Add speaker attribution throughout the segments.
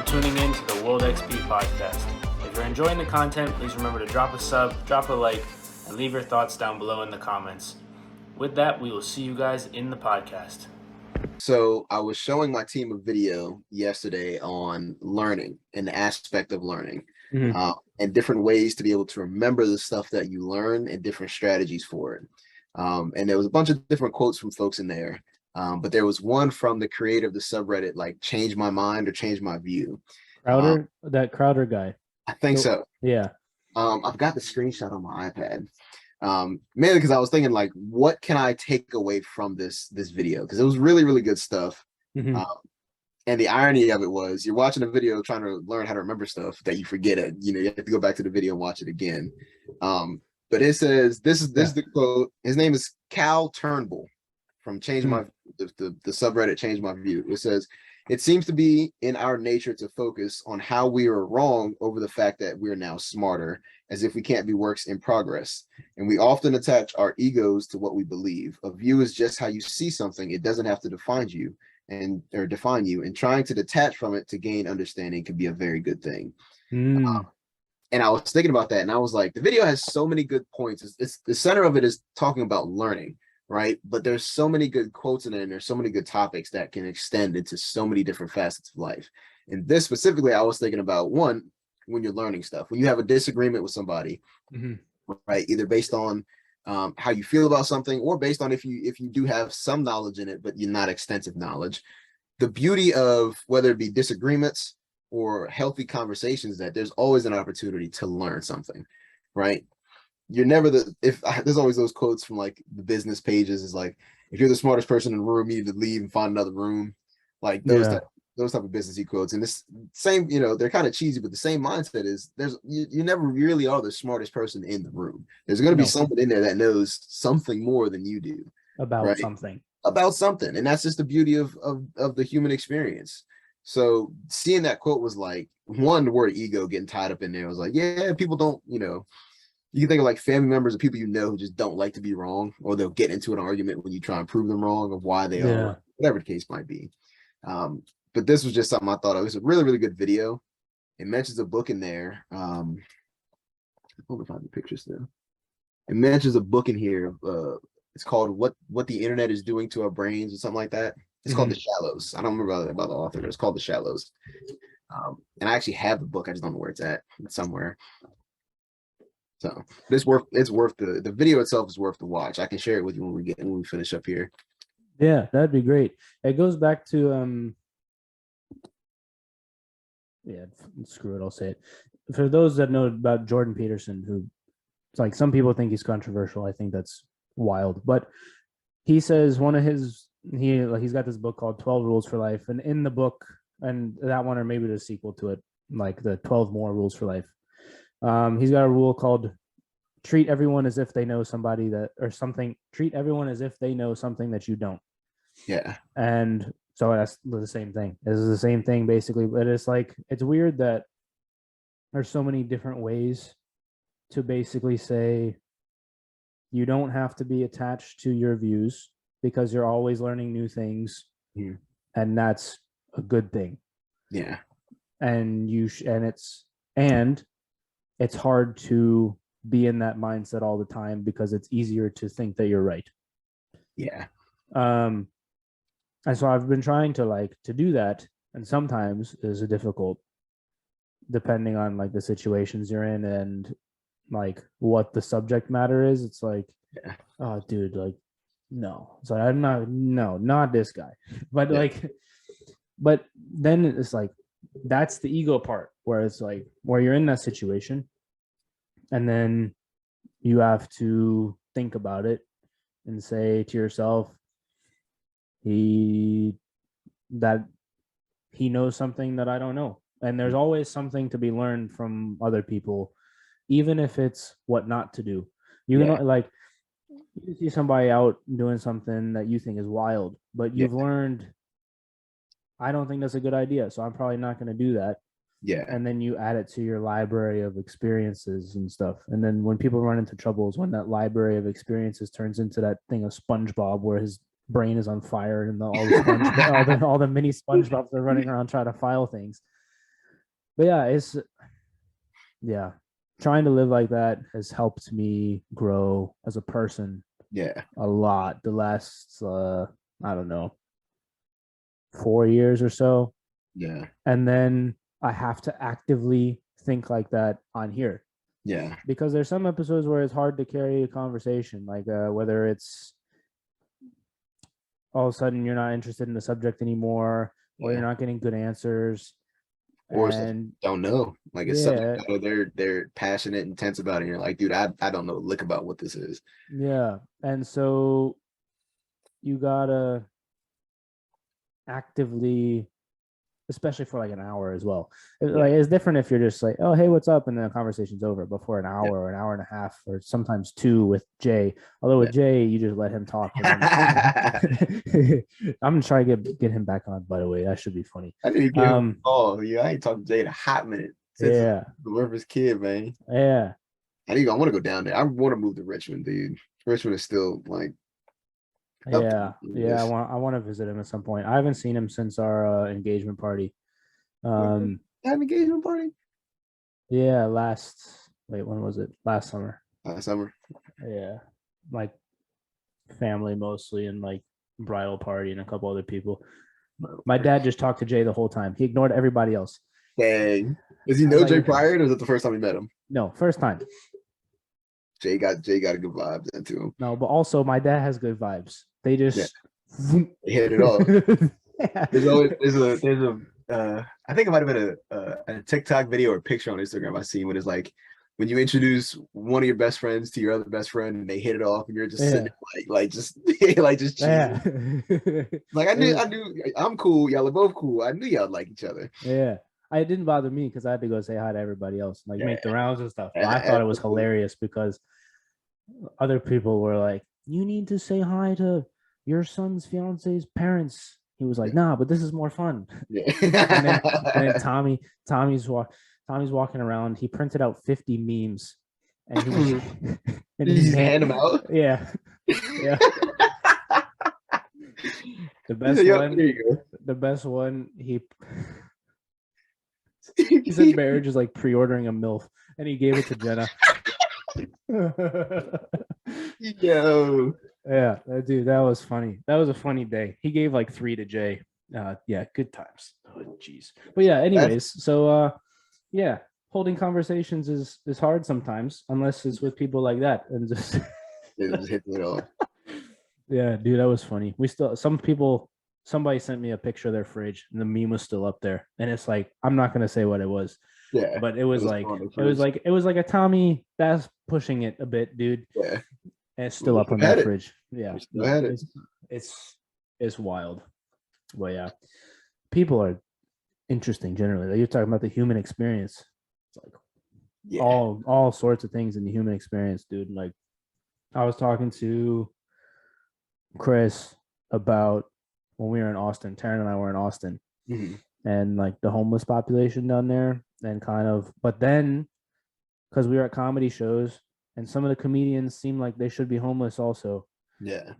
Speaker 1: tuning in to the World XP podcast. If you're enjoying the content, please remember to drop a sub, drop a like, and leave your thoughts down below in the comments. With that, we will see you guys in the podcast.
Speaker 2: So I was showing my team a video yesterday on learning and the aspect of learning, and different ways to be able to remember the stuff that you learn and different strategies for it. And there was a bunch of different quotes from folks in there. But there was one from the creator of the subreddit, like change my mind or change my view.
Speaker 3: Crowder, that Crowder guy.
Speaker 2: I think so.
Speaker 3: Yeah.
Speaker 2: I've got the screenshot on my iPad. Mainly because I was thinking, like, what can I take away from this video? Because it was really, really good stuff. And the irony of it was you're watching a video trying to learn how to remember stuff that you forget it. You have to go back to the video and watch it again. But it says, this is the quote. His name is Cal Turnbull from the subreddit Change My View. It says, it seems to be in our nature to focus on how we are wrong over the fact that we're now smarter, as if we can't be works in progress. And we often attach our egos to what we believe. A view is just how you see something. It doesn't have to define you. And trying to detach from it to gain understanding can be a very good thing. And I was thinking about that, and I was like, the video has so many good points. It's the center of it is talking about learning, right? But there's so many good quotes in it, and there's so many good topics that can extend into so many different facets of life. And this specifically, I was thinking about one, when you're learning stuff, when you have a disagreement with somebody, right? Either based on how you feel about something, or based on if you do have some knowledge in it, but you're not extensive knowledge. The beauty of whether it be disagreements or healthy conversations, that there's always an opportunity to learn something, right? You're never there's always those quotes from like the business pages is like, if you're the smartest person in the room, you need to leave and find another room. Like those type of businessy quotes. And this same, they're kind of cheesy, but the same mindset is you never really are the smartest person in the room. There's going to be someone in there that knows something more than you do
Speaker 3: about
Speaker 2: something. And that's just the beauty of the human experience. So seeing that quote was like, one, the word ego getting tied up in there. I was like, yeah, people don't, you can think of like family members of people who just don't like to be wrong, or they'll get into an argument when you try and prove them wrong of why they are, whatever the case might be. But this was just something I thought of. It was a really, really good video. It mentions a book in there. I don't find the pictures still. It mentions a book in here. It's called What the Internet is Doing to Our Brains, or something like that. It's called The Shallows. I don't remember about the author, but it's called The Shallows. And I actually have the book. I just don't know where it's at. It's somewhere. So it's worth the video itself is worth the watch. I can share it with you when we finish up here.
Speaker 3: Yeah, that'd be great. It goes back to screw it, I'll say it. For those that know about Jordan Peterson, who it's like some people think he's controversial. I think that's wild. But he says he's got this book called 12 Rules for Life, and in the book, and that one, or maybe the sequel to it, like the 12 more rules for life. He's got a rule called treat everyone as if they know somebody treat everyone as if they know something that you don't. Yeah. And so that's the same thing. This is the same thing basically, but it's like, it's weird that there's so many different ways to basically say you don't have to be attached to your views because you're always learning new things. And that's a good thing. Yeah. And it's hard to be in that mindset all the time because it's easier to think that you're right. Yeah. And so I've been trying to do that, and sometimes is difficult depending on like the situations you're in and like what the subject matter is. It's like, oh dude, like, no. So I'm not this guy. But but then it's like, that's the ego part, where it's like, where you're in that situation and then you have to think about it and say to yourself, he knows something that I don't know. And there's always something to be learned from other people, even if it's what not to do. You can like, you see somebody out doing something that you think is wild, but you've learned, I don't think that's a good idea, so I'm probably not going to do that. Yeah. And then you add it to your library of experiences and stuff. And then when people run into troubles, when that library of experiences turns into that thing of SpongeBob where his brain is on fire and all the mini SpongeBobs are running around trying to file things. But yeah, trying to live like that has helped me grow as a person
Speaker 2: Yeah.
Speaker 3: a lot the last I don't know, 4 years or so.
Speaker 2: Yeah.
Speaker 3: And then I have to actively think like that on here.
Speaker 2: Yeah.
Speaker 3: Because there's some episodes where it's hard to carry a conversation, like whether it's all of a sudden you're not interested in the subject anymore, or you're not getting good answers,
Speaker 2: Or
Speaker 3: and
Speaker 2: don't know. Like it's
Speaker 3: yeah,
Speaker 2: subject matter they're passionate, intense about it. And you're like, dude, I don't know lick about what this is.
Speaker 3: yeah, and so you gotta actively, especially for like an hour as well. Like it's different if you're just like, oh hey, what's up, and then the conversation's over. But for an hour or an hour and a half, or sometimes two with Jay. Although with Jay, you just let him talk. And then I'm gonna try to get him back on. By the way, that should be funny.
Speaker 2: I need to give him a call. Yeah, I ain't talked to Jay in a hot minute since the Rivers kid, man.
Speaker 3: Yeah.
Speaker 2: I want to go down there. I want to move to Richmond, dude. Richmond is still like
Speaker 3: I want to visit him at some point. I haven't seen him since our engagement party.
Speaker 2: An engagement party?
Speaker 3: Yeah, when was it? Last summer.
Speaker 2: Last summer.
Speaker 3: Yeah. Like family mostly, and like bridal party and a couple other people. My dad just talked to Jay the whole time. He ignored everybody else.
Speaker 2: Dang. Does he know Jay prior, or is it the first time he met him?
Speaker 3: No, first time.
Speaker 2: Jay got a good vibes into him.
Speaker 3: No, but also my dad has good vibes. They just
Speaker 2: they hit it off. There's a I think it might have been a TikTok video or a picture on Instagram I seen when it's like when you introduce one of your best friends to your other best friend and they hit it off and you're just sitting like just cheesing. Like I knew I'm cool, y'all are both cool. I knew y'all like each other.
Speaker 3: Yeah. It didn't bother me because I had to go say hi to everybody else, like make the rounds and stuff. But I thought it was hilarious because other people were like, you need to say hi to your son's fiance's parents. He was like, nah, but this is more fun. Yeah. and then Tommy's walking around. He printed out 50 memes and he was and
Speaker 2: he hand them out.
Speaker 3: Yeah. Yeah. The best one, he said marriage is like pre-ordering a MILF, and he gave it to Jenna.
Speaker 2: Yo.
Speaker 3: Yeah, dude, that was funny. That was a funny day. He gave like 3 to Jay. Yeah, good times. Oh, jeez. But yeah, anyways, holding conversations is hard sometimes, unless it's with people like that, and just
Speaker 2: hit it off.
Speaker 3: Yeah, dude, that was funny. Somebody sent me a picture of their fridge, and the meme was still up there, and it's like, I'm not gonna say what it was. Yeah, but it was like a Tommy that's pushing it a bit, dude.
Speaker 2: Yeah,
Speaker 3: and it's still up on that fridge. Yeah, it's wild. But yeah, people are interesting generally. You're talking about the human experience. It's like all sorts of things in the human experience, dude. Like I was talking to Chris about when we were in Austin. Taryn and I were in Austin, and like the homeless population down there. And but then because we were at comedy shows and some of the comedians seem like they should be homeless also.
Speaker 2: Yeah.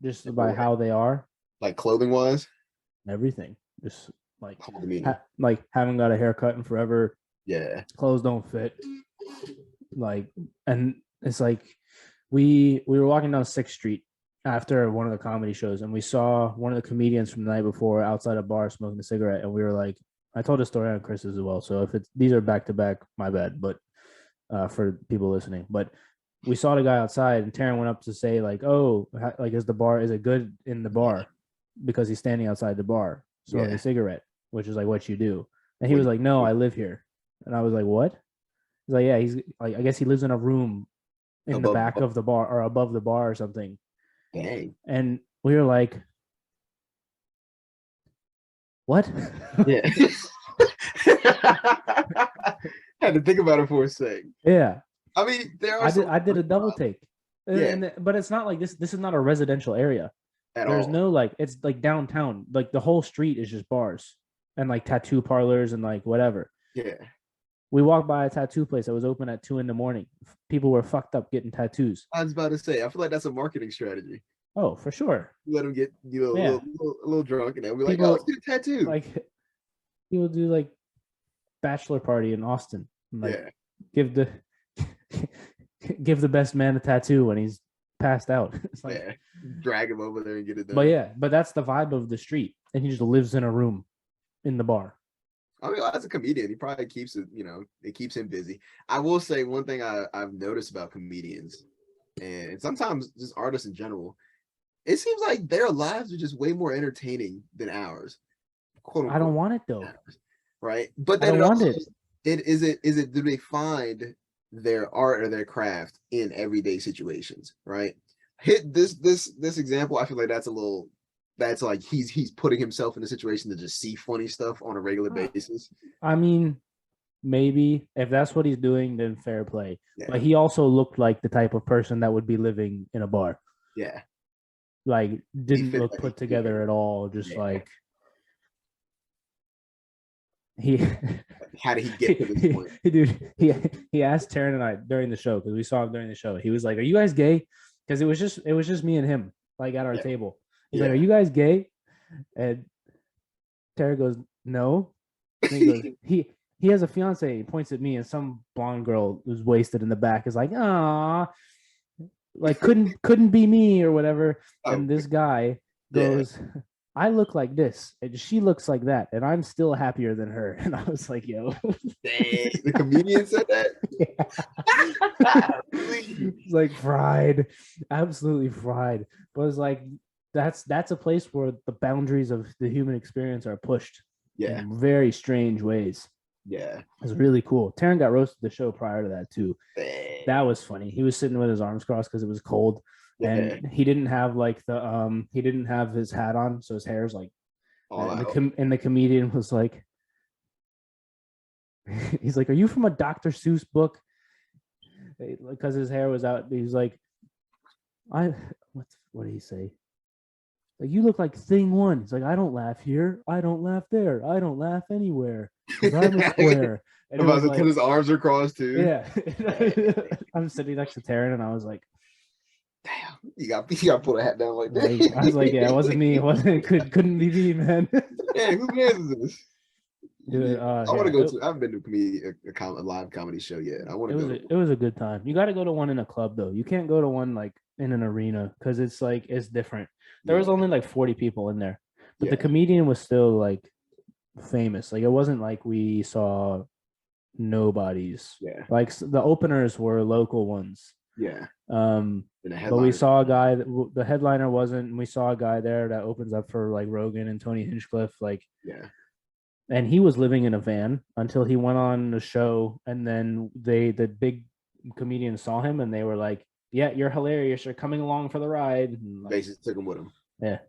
Speaker 3: Just by how they are.
Speaker 2: Like clothing wise?
Speaker 3: Everything. Just like, like haven't got a haircut in forever.
Speaker 2: Yeah.
Speaker 3: Clothes don't fit. Like, and it's like we were walking down 6th Street after one of the comedy shows and we saw one of the comedians from the night before outside a bar smoking a cigarette, and we were like, I told a story on Chris's as well. So if these are back to back, my bad. But for people listening, but we saw the guy outside, and Taryn went up to say like, "Oh, like is it good in the bar?" Because he's standing outside the bar smoking a cigarette, which is like what you do. And he was like, "No, I live here." And I was like, "What?" He's like, "Yeah, he's like, I guess he lives in a room in the back of the bar or above the bar or something."
Speaker 2: Dang.
Speaker 3: And we were like, what?
Speaker 2: Yeah. Had to think about it for a sec.
Speaker 3: Yeah.
Speaker 2: I mean,
Speaker 3: I did a double take. Yeah. But it's not like this is not a residential area. There's no like, it's like downtown. Like the whole street is just bars and like tattoo parlors and like whatever.
Speaker 2: Yeah.
Speaker 3: We walked by a tattoo place that was open at 2 a.m. People were fucked up getting tattoos.
Speaker 2: I was about to say, I feel like that's a marketing strategy.
Speaker 3: Oh, for sure.
Speaker 2: You let them get a little drunk, and then we're like, "Oh, let's get a tattoo."
Speaker 3: Like people do like bachelor party in Austin. Like,
Speaker 2: Yeah.
Speaker 3: give the best man a tattoo when he's passed out. It's like,
Speaker 2: Yeah. Drag him over there and get it done.
Speaker 3: but yeah, but that's the vibe of the street, and he just lives in a room in the bar.
Speaker 2: I mean, as a comedian, he probably keeps it, it keeps him busy. I will say one thing I've noticed about comedians, and sometimes just artists in general, it seems like their lives are just way more entertaining than ours. Quote unquote.
Speaker 3: I don't want it though.
Speaker 2: Right. But
Speaker 3: I
Speaker 2: then
Speaker 3: don't want
Speaker 2: also,
Speaker 3: it.
Speaker 2: do they find their art or their craft in everyday situations? Right. Hit this example, I feel like that's like he's putting himself in a situation to just see funny stuff on a regular basis.
Speaker 3: I mean, maybe if that's what he's doing, then fair play.
Speaker 2: Yeah.
Speaker 3: But he also looked like the type of person that would be living in a bar.
Speaker 2: Yeah.
Speaker 3: Like, didn't
Speaker 2: fit
Speaker 3: look
Speaker 2: that-
Speaker 3: put together at all. Just
Speaker 2: Yeah.
Speaker 3: like he
Speaker 2: How did he get to this point?
Speaker 3: Dude, he asked Taryn and I during the show, because we saw him during the show. He was like, "Are you guys gay?" Because it was just me and him, like, at our table. He's like, "Are you guys gay?" And Taryn goes, "No." And he goes, he has a fiance. He points at me, and some blonde girl who's wasted in the back is like, "Ah, like couldn't be me or whatever." And this guy goes, "I look like this, and she looks like that, and I'm still happier than her." And I was like, "Yo."
Speaker 2: Dang, the comedian said that?
Speaker 3: It's like fried, absolutely fried. But it's like that's a place where the boundaries of the human experience are pushed in very strange ways.
Speaker 2: Yeah.
Speaker 3: It's really cool. Taryn got roasted the show prior to that too.
Speaker 2: Dang.
Speaker 3: That was funny. He was sitting with his arms crossed because it was cold. And he didn't have like he didn't have his hat on, so his hair's like and the comedian was like, he's like, "Are you from a Dr. Seuss book?" Because his hair was out. He's like, what did he say? Like, "You look like Thing One." He's like, "I don't laugh here. I don't laugh there. I don't laugh anywhere. I'm a square." And
Speaker 2: about to tell his arms are crossed too.
Speaker 3: Yeah. I'm sitting next to Taryn, and I was like,
Speaker 2: "Damn, you got to pull the hat down like that."
Speaker 3: Like, I was like, "Yeah, it wasn't me. It wasn't. Couldn't be me, man."
Speaker 2: Hey, who is this?
Speaker 3: Dude,
Speaker 2: I want to go to. I haven't been to a live comedy show yet. I want to go.
Speaker 3: It was a good time. You got to go to one in a club though. You can't go to one like in an arena because it's like it's different. There was only like 40 people in there, but the comedian was still like famous. Like, it wasn't like we saw nobodies.
Speaker 2: Yeah.
Speaker 3: Like, the openers were local ones.
Speaker 2: Yeah.
Speaker 3: But we saw a guy. The headliner wasn't. And we saw a guy there that opens up for like Rogan and Tony Hinchcliffe. Like, and he was living in a van until he went on the show, and then the big comedians saw him and they were like, "Yeah, you're hilarious. You're coming along for the ride." And, like,
Speaker 2: basically took him with him.
Speaker 3: Yeah.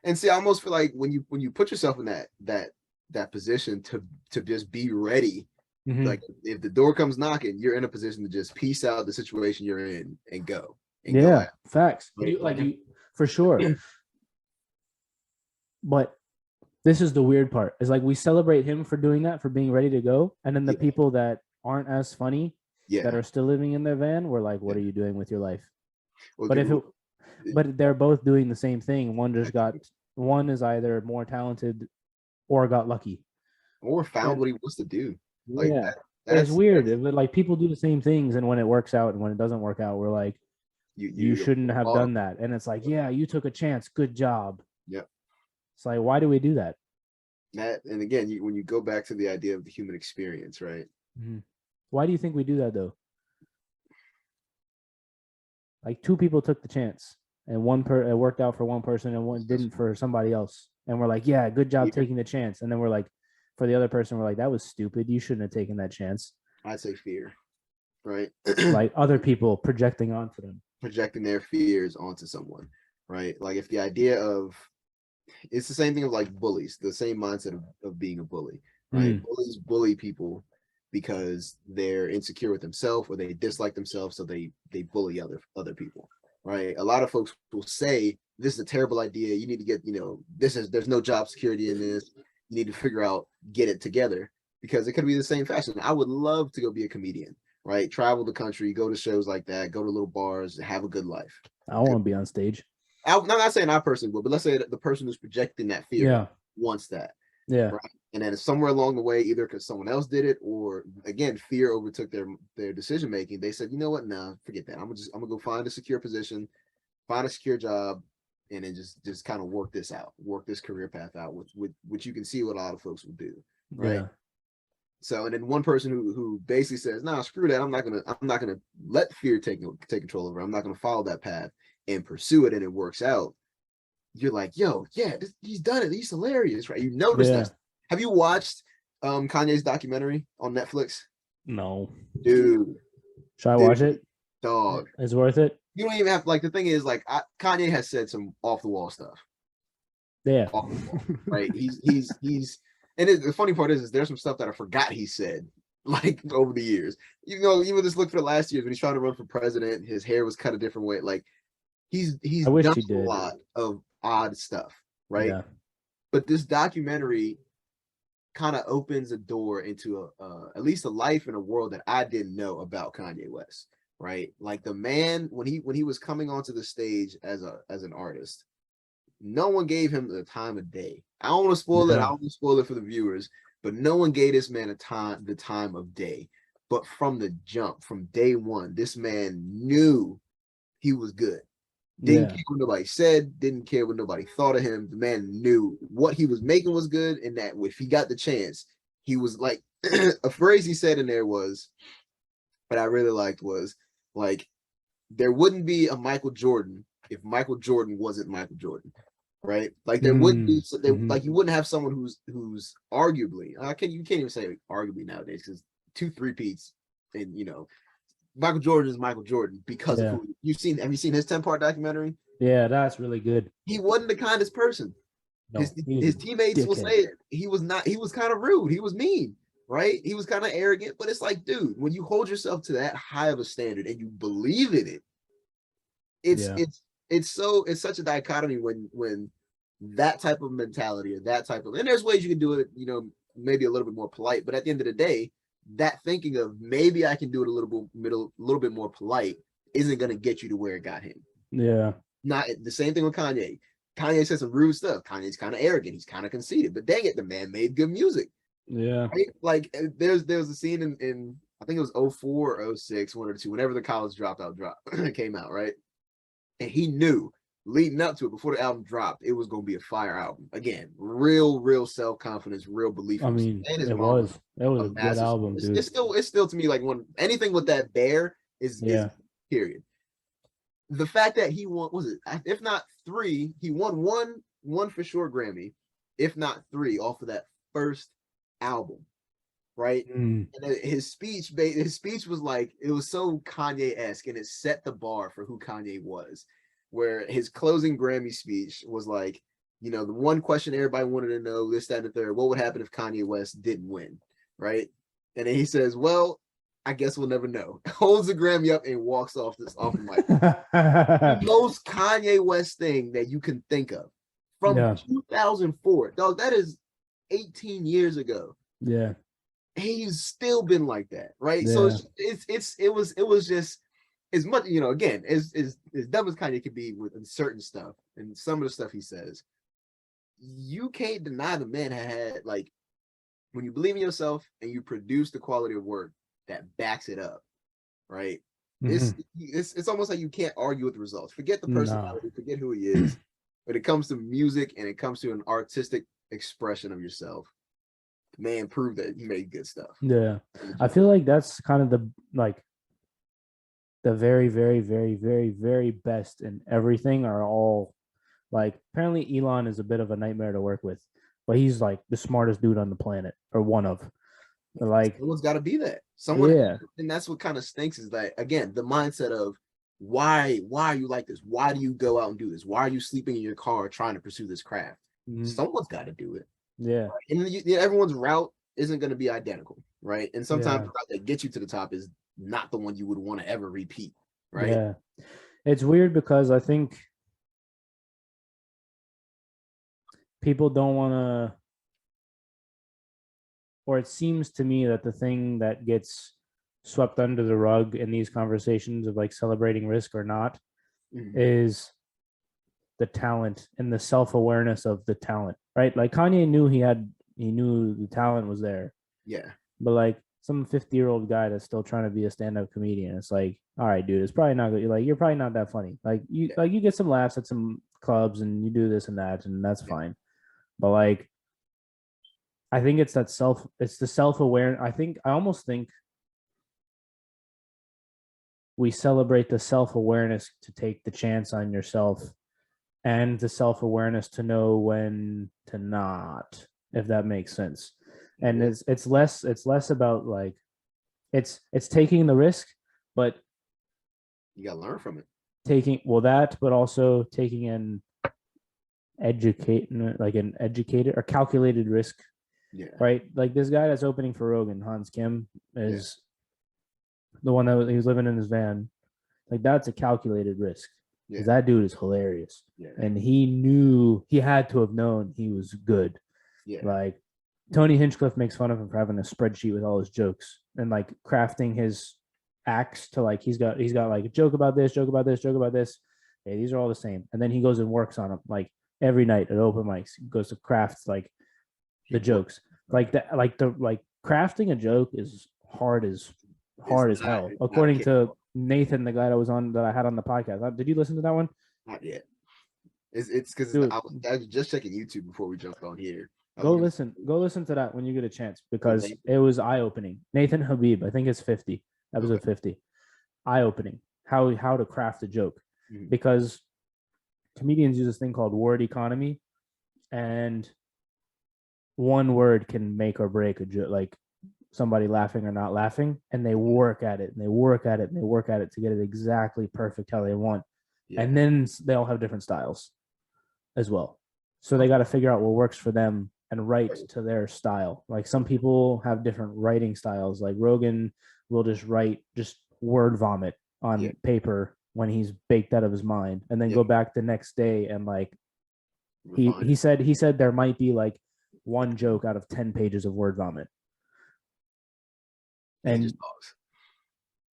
Speaker 2: And see, I almost feel like when you put yourself in that position to just be ready, like if the door comes knocking, you're in a position to just piece out the situation you're in and go. And
Speaker 3: facts. You for sure. But this is the weird part. Is like we celebrate him for doing that, for being ready to go, and then the people that aren't as funny, that are still living in their van, we're like, "What are you doing with your life?" Well, but they're both doing the same thing. One is either more talented or got lucky
Speaker 2: or found what he wants to do. Like,
Speaker 3: it's weird. Like, people do the same things, and when it works out and when it doesn't work out, we're like, you shouldn't have done that. And it's like, yeah, you took a chance. Good job.
Speaker 2: Yeah.
Speaker 3: It's like, why do we do that?
Speaker 2: And again, when you go back to the idea of the human experience, right?
Speaker 3: Why do you think we do that though? Like, two people took the chance, and it worked out for one person, and one didn't for somebody else. And we're like, yeah, good job taking the chance. And then we're like, for the other person, we're like, that was stupid. You shouldn't have taken that chance.
Speaker 2: I'd say fear, right?
Speaker 3: Like, other people projecting onto them.
Speaker 2: Projecting their fears onto someone, right? Like, if the idea of, it's the same thing of like bullies, the same mindset of being a bully, right? Bullies bully people because they're insecure with themselves or they dislike themselves, so they bully other people, right? A lot of folks will say, this is a terrible idea. You need to get, there's no job security in this. You need to figure out, get it together, because it could be the same fashion. I would love to go be a comedian, right? Travel the country, go to shows like that, go to little bars, have a good life.
Speaker 3: I want to be on stage.
Speaker 2: I'm not saying I personally would, but let's say that the person who's projecting that fear wants that.
Speaker 3: Yeah.
Speaker 2: Right? And then somewhere along the way, either because someone else did it or again, fear overtook their decision making. They said, you know what? Nah, forget that. I'm gonna go find a secure position, find a secure job, and then just kind of work this career path out, with which you can see what a lot of folks will do, right?
Speaker 3: Yeah.
Speaker 2: So, and then one person who basically says, nah, screw that. I'm not gonna let fear take control over. I'm not gonna follow that path and pursue it, and it works out. You're like, yo, yeah, he's done it. He's hilarious, right? You notice that. Have you watched Kanye's documentary on Netflix?
Speaker 3: No.
Speaker 2: Dude.
Speaker 3: Should I watch it?
Speaker 2: Dog.
Speaker 3: It's worth it.
Speaker 2: You don't even have, like, the thing is, like, Kanye has said some off the wall stuff.
Speaker 3: Yeah.
Speaker 2: Off the wall, right? He's and the funny part is there's some stuff that I forgot he said, like, over the years. You know, even just look for the last years when he's trying to run for president, his hair was cut a different way. Like, he's done a lot of odd stuff, right?
Speaker 3: Yeah.
Speaker 2: But this documentary kind of opens a door into at least a life and a world that I didn't know about Kanye West, right? Like, the man, when he was coming onto the stage as an artist, no one gave him the time of day. I don't want to spoil it. I don't want to spoil it for the viewers, but no one gave this man the time of day. But from the jump, from day one, this man knew he was good. Didn't care what nobody said, didn't care what nobody thought of him. The man knew what he was making was good, and that if he got the chance, he was like, a phrase he said in there was, what I really liked was, like, there wouldn't be a Michael Jordan if Michael Jordan wasn't Michael Jordan, right? Like, there wouldn't be, like, you wouldn't have someone who's arguably, you can't even say arguably nowadays, because 2 3-peats, and you know, Michael Jordan is Michael Jordan because of who have you seen his 10-part documentary?
Speaker 3: Yeah, that's really good.
Speaker 2: He wasn't the kindest person.
Speaker 3: No,
Speaker 2: his teammates will say it. He was kind of rude. He was mean, right? He was kind of arrogant, but it's like, dude, when you hold yourself to that high of a standard and you believe in it, it's such a dichotomy when that type of mentality or that type of, and there's ways you can do it, you know, maybe a little bit more polite, but at the end of the day, that thinking of maybe I can do it a little bit more polite isn't going to get you to where it got him. Yeah. Not the same thing with Kanye. Kanye said some rude stuff. Kanye's kind of arrogant. He's kind of conceited, but dang it, the man made good music. Yeah. Right? Like, there's a scene in I think it was 04 or 06, one or two, whenever the College Dropout came out, right? And he knew leading up to it, before the album dropped, it was going to be a fire album. Again, real self-confidence, real belief. I mean, it was a good album, dude. It's still to me, like, anything with that bear is period. The fact that he won, if not 3, he won one for sure Grammy, if not 3 off of that first album, right? And his speech was like, it was so Kanye-esque, and it set the bar for who Kanye was, where his closing Grammy speech was like, you know, the one question everybody wanted to know, this, that, and the third, what would happen if Kanye West didn't win, right? And then he says, well, I guess we'll never know. Holds the Grammy up and walks off the mic. The most Kanye West thing that you can think of from 2004. Dog, that is 18 years ago. Yeah. He's still been like that, right? Yeah. So it was just, as much, you know, again, as dumb as Kanye could be with certain stuff and some of the stuff he says, you can't deny the man had, like, when you believe in yourself and you produce the quality of work that backs it up, right? It's almost like you can't argue with the results. Forget the personality, forget who he is. When it comes to music and it comes to an artistic expression of yourself, man proved that he made good stuff. Yeah. I feel like that's kind of the very, very, very, very, very best in everything are all, like, apparently Elon is a bit of a nightmare to work with, but he's like the smartest dude on the planet, or one of. Like, someone's got to be that. Someone, and that's what kind of stinks is that, again, the mindset of why are you like this? Why do you go out and do this? Why are you sleeping in your car trying to pursue this craft? Someone's got to do it. Yeah. And everyone's route isn't going to be identical, right? And sometimes the route that gets you to the top is not the one you would want to ever repeat, right? Yeah. It's weird because I think people don't want to, or it seems to me that the thing that gets swept under the rug in these conversations of, like, celebrating risk or not is the talent and the self-awareness of the talent, right? Like, Kanye knew he had
Speaker 3: he knew the talent was there.
Speaker 2: Yeah.
Speaker 3: But like some 50-year-old guy that's still trying to be a stand-up comedian, it's like, all right, dude, it's probably not good. You're probably not that funny. Like you get some laughs at some clubs and you do this and that, and that's fine. But like, I think it's the self-awareness. I almost think we celebrate the self-awareness to take the chance on yourself and the self-awareness to know when to not, if that makes sense. And it's less about like it's taking the risk, but
Speaker 2: you gotta learn from it.
Speaker 3: But also taking an educated or calculated risk.
Speaker 2: Yeah.
Speaker 3: Right. Like this guy that's opening for Rogan, Hans Kim, is the one that he was living in his van. Like that's a calculated risk. Because that dude is hilarious.
Speaker 2: Yeah.
Speaker 3: And he had to have known he was good.
Speaker 2: Yeah.
Speaker 3: Like Tony Hinchcliffe makes fun of him for having a spreadsheet with all his jokes and like crafting his acts to like he's got like a joke about this, joke about this, joke about this. Hey, these are all the same. And then he goes and works on them like every night at open mics. He goes to craft like the jokes. Like crafting a joke is hard as hell. According to Nathan, the guy that I had on the podcast. Did you listen to that one?
Speaker 2: Not yet. It's because I was just checking YouTube before we jumped on here.
Speaker 3: Go listen to that when you get a chance because it was eye opening. Nathan Habib, I think it's 50, episode 50. Eye opening. How to craft a joke. Because comedians use this thing called word economy, and one word can make or break a joke, like somebody laughing or not laughing, and they work at it and they work at it and they work at it to get it exactly perfect how they want. And then they all have different styles as well. So they got to figure out what works for them and write to their style. Like some people have different writing styles. Like Rogan will just write just word vomit on paper when he's baked out of his mind, and then go back the next day and like he said there might be like one joke out of 10 pages of word vomit. And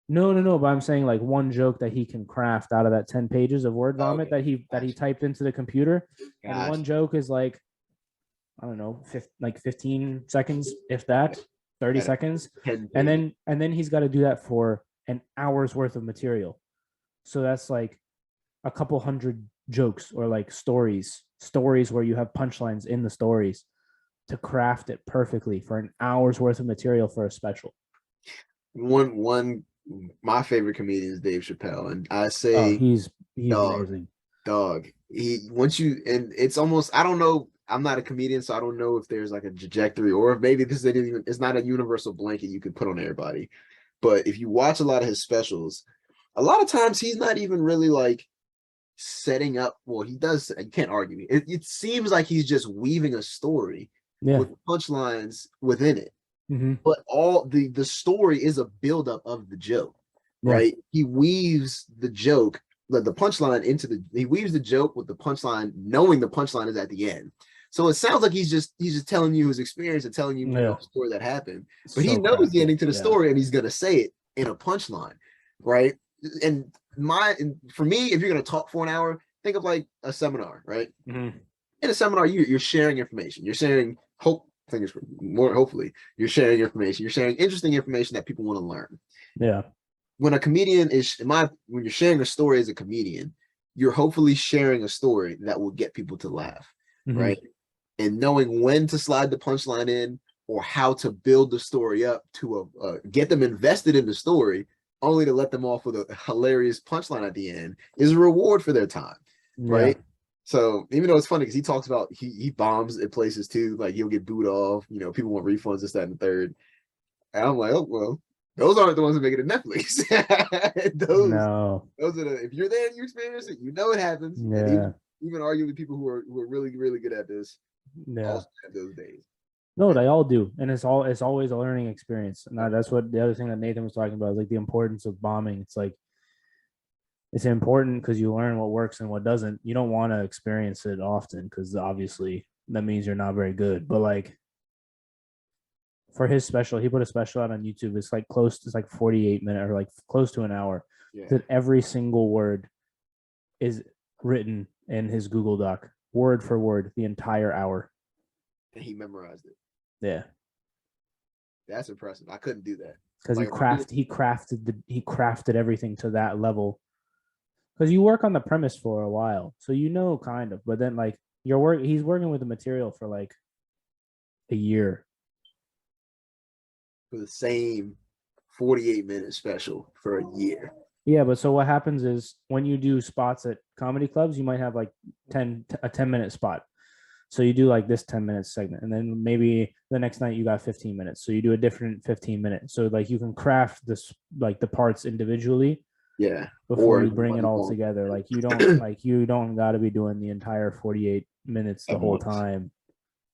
Speaker 3: no, but I'm saying like one joke that he can craft out of that 10 pages of word vomit that he typed into the computer. And one joke is like, I don't know, 15 seconds, if that, 30 seconds. And then he's got to do that for an hour's worth of material. So that's like a couple hundred jokes or like stories where you have punchlines in the stories to craft it perfectly for an hour's worth of material for a special.
Speaker 2: My favorite comedian is Dave Chappelle, and I say
Speaker 3: he's amazing.
Speaker 2: Dog. It's almost, I don't know. I'm not a comedian, so I don't know if there's like a trajectory or if maybe this isn't even, it's not a universal blanket you could put on everybody. But if you watch a lot of his specials, a lot of times he's not even really like setting up. Well, he does. You can't argue. It seems like he's just weaving a story with punchlines within it. But all the story is a buildup of the joke, right? He weaves the joke, the punchline he weaves the joke with the punchline, knowing the punchline is at the end. So it sounds like he's just telling you his experience and telling you the story that happened. But he knows the ending to the story, and he's gonna say it in a punchline, right? And for me, if you're gonna talk for an hour, think of like a seminar, right? In a seminar, you're sharing information, you're sharing hopefully you're sharing information, you're sharing interesting information that people want to learn. When a comedian when you're sharing a story as a comedian, you're hopefully sharing a story that will get people to laugh, right? And knowing when to slide the punchline in or how to build the story up to get them invested in the story, only to let them off with a hilarious punchline at the end is a reward for their time, right? So even though it's funny because he talks about he bombs at places too, like he'll get booed off, people want refunds, this, that, and the third. And I'm like, oh well, those aren't the ones that make it to Netflix. those are if you're there and you experience it, it happens. And even arguably people who are really, really good at this also have those days.
Speaker 3: No, they all do, and it's always a learning experience. And that's what the other thing that Nathan was talking about is like the importance of bombing. It's like it's important because you learn what works and what doesn't. You don't want to experience it often because obviously that means you're not very good. But like for his special, he put a special out on YouTube. It's like 48 minutes or like close to an hour. That every single word is written in his Google Doc, word for word, the entire hour.
Speaker 2: And he memorized it.
Speaker 3: Yeah.
Speaker 2: That's impressive. I couldn't do that.
Speaker 3: Because
Speaker 2: Like,
Speaker 3: he crafted everything to that level. Because you work on the premise for a while, so you know kind of, but then like he's working with the material for like a year.
Speaker 2: for the same 48-minute special for a year.
Speaker 3: Yeah, but so what happens is when you do spots at comedy clubs, you might have like a 10-minute spot. So you do like this 10-minute segment, and then maybe the next night you got 15 minutes. So you do a different 15 minutes. So like you can craft this like the parts individually.
Speaker 2: Yeah.
Speaker 3: Before you bring it all together. Like you don't got to be doing the entire 48 minutes the whole time,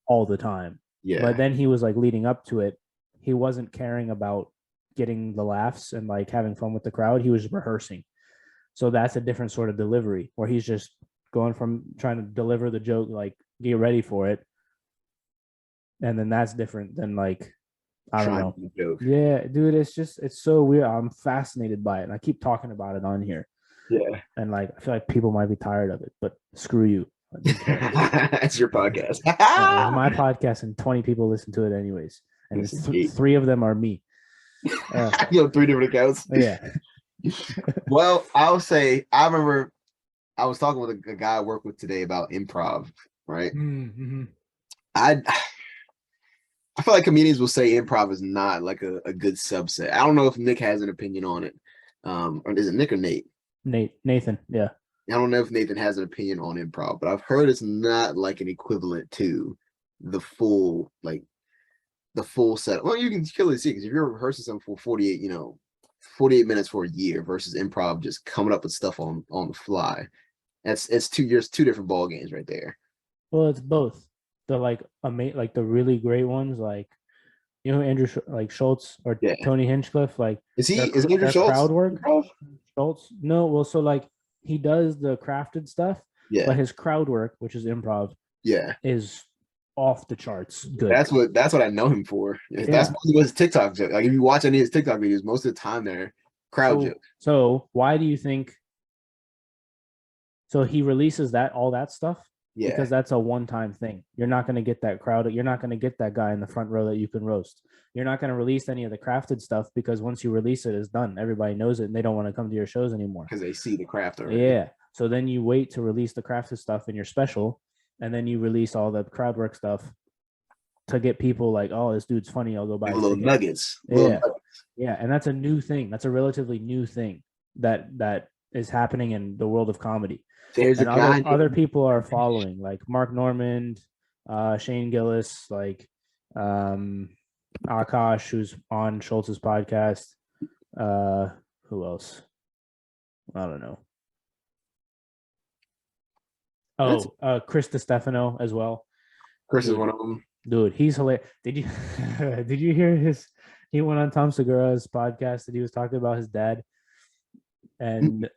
Speaker 3: all the time.
Speaker 2: Yeah.
Speaker 3: But then he was like leading up to it. He wasn't caring about getting the laughs and like having fun with the crowd. He was rehearsing. So that's a different sort of delivery where he's just going from trying to deliver the joke, like get ready for it. And then that's different than like, I don't know. Yeah, dude, it's so weird. I'm fascinated by it. And I keep talking about it on here.
Speaker 2: Yeah.
Speaker 3: And like, I feel like people might be tired of it, but screw you.
Speaker 2: It's your podcast.
Speaker 3: It's my podcast and 20 people listen to it anyways. And three of them are me.
Speaker 2: You have 3 different accounts.
Speaker 3: Yeah.
Speaker 2: Well, I'll say I remember I was talking with a guy I work with today about improv, right?
Speaker 3: Mm-hmm.
Speaker 2: I feel like comedians will say improv is not like a good subset. I don't know if Nick has an opinion on it. Or is it Nick or Nate?
Speaker 3: Nathan, yeah.
Speaker 2: I don't know if Nathan has an opinion on improv, but I've heard it's not like an equivalent to the full set. Well, you can clearly see because if you're rehearsing something for 48 minutes for a year versus improv just coming up with stuff on the fly. It's 2 years, 2 different ball games right there.
Speaker 3: Well, it's both. The like the really great ones, like Andrew Schultz or Tony Hinchcliffe, like
Speaker 2: is Andrew Schultz
Speaker 3: crowd work? Schultz? No, well, so like he does the crafted stuff, but his crowd work, which is improv, is off the charts good.
Speaker 2: That's what I know him for. That's mostly his TikTok joke. Like if you watch any of his TikTok videos, most of the time they're crowd jokes.
Speaker 3: So why do you think? So he releases all that stuff. Yeah. Because that's a one-time thing. You're not going to get that crowd. You're not going to get that guy in the front row that you can roast. You're not going to release any of the crafted stuff because once you release it, it's done. Everybody knows it, and they don't want to come to your shows anymore.
Speaker 2: Because they see the craft already.
Speaker 3: Yeah. So then you wait to release the crafted stuff in your special, and then you release all the crowd work stuff to get people like, oh, this dude's funny. I'll go buy
Speaker 2: little nuggets.
Speaker 3: Yeah. And that's a new thing. That's a relatively new thing that is happening in the world of comedy.
Speaker 2: There's
Speaker 3: and other people are following, like Mark Normand, Shane Gillis, like Akash, who's on Schultz's podcast. Who else? I don't know. Oh, Chris DiStefano as well.
Speaker 2: Chris is one of them.
Speaker 3: Dude, he's hilarious. Did you hear he went on Tom Segura's podcast and he was talking about his dad, and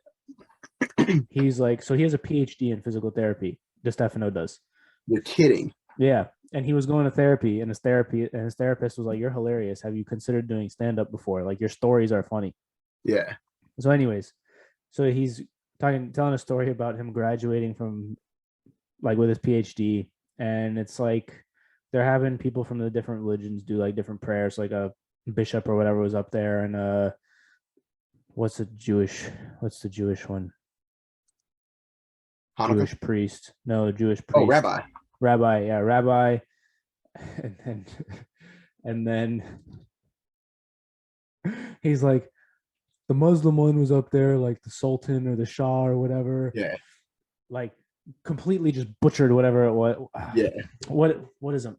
Speaker 3: he's like, so he has a PhD in physical therapy. DiStefano does.
Speaker 2: You're kidding.
Speaker 3: Yeah. And he was going to therapy, and his therapist was like, you're hilarious. Have you considered doing stand-up before? Like, your stories are funny.
Speaker 2: Yeah.
Speaker 3: So anyways, so he's telling a story about him graduating from like with his PhD, and it's like they're having people from the different religions do like different prayers, like a bishop or whatever was up there, and what's the Jewish one?
Speaker 2: Hanukkah?
Speaker 3: Jewish priest. No, Jewish priest.
Speaker 2: Oh, rabbi.
Speaker 3: Rabbi. And then he's like, the Muslim one was up there, like the Sultan or the Shah or whatever.
Speaker 2: Yeah.
Speaker 3: Like completely just butchered whatever it was.
Speaker 2: Yeah.
Speaker 3: What is a?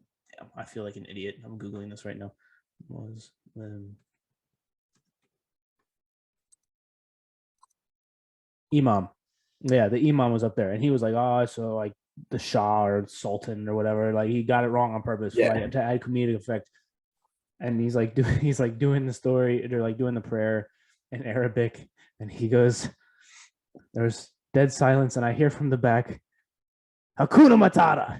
Speaker 3: I feel like an idiot. I'm Googling this right now. Imam. Yeah, the Imam was up there, and he was like, oh, so like the Shah or Sultan or whatever, like he got it wrong on purpose to add comedic effect. And he's like doing the story, or like doing the prayer in Arabic, and he goes, there's dead silence, and I hear from the back, Hakuna Matata.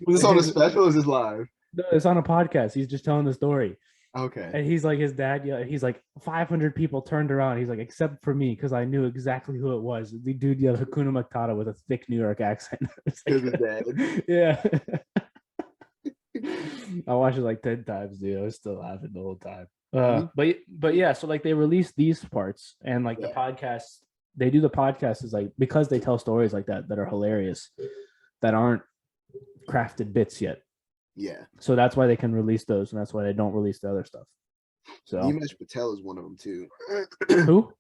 Speaker 2: Was this on a special or is this live?
Speaker 3: No, it's on a podcast. He's just telling the story.
Speaker 2: Okay.
Speaker 3: And he's like, his dad, he's like, 500 people turned around. He's like, except for me, because I knew exactly who it was. The dude yelled Hakuna Matata with a thick New York accent. It's
Speaker 2: Because
Speaker 3: like,
Speaker 2: his dad.
Speaker 3: yeah. I watched it like 10 times, dude. I was still laughing the whole time. But yeah, so like they release these parts and like the podcast, they do the podcast is like because they tell stories like that that are hilarious, that aren't crafted bits yet.
Speaker 2: Yeah.
Speaker 3: So that's why they can release those, and that's why they don't release the other stuff. So
Speaker 2: Nimesh Patel is one of them too.
Speaker 3: who?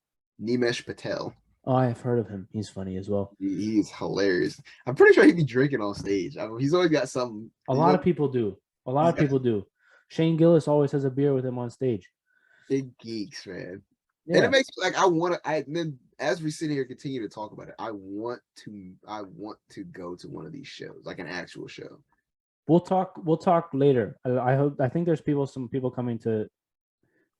Speaker 2: Nimesh Patel.
Speaker 3: Oh, I've heard of him. He's funny as well.
Speaker 2: He is hilarious. I'm pretty sure he'd be drinking on stage. I mean, he's always got something.
Speaker 3: A lot of people do. A lot of people do. Shane Gillis always has a beer with him on stage.
Speaker 2: Big geeks, man.
Speaker 3: Yeah.
Speaker 2: And it makes me like then as we sit here and continue to talk about it, I want to go to one of these shows, like an actual show.
Speaker 3: We'll talk later. I think there's some people coming to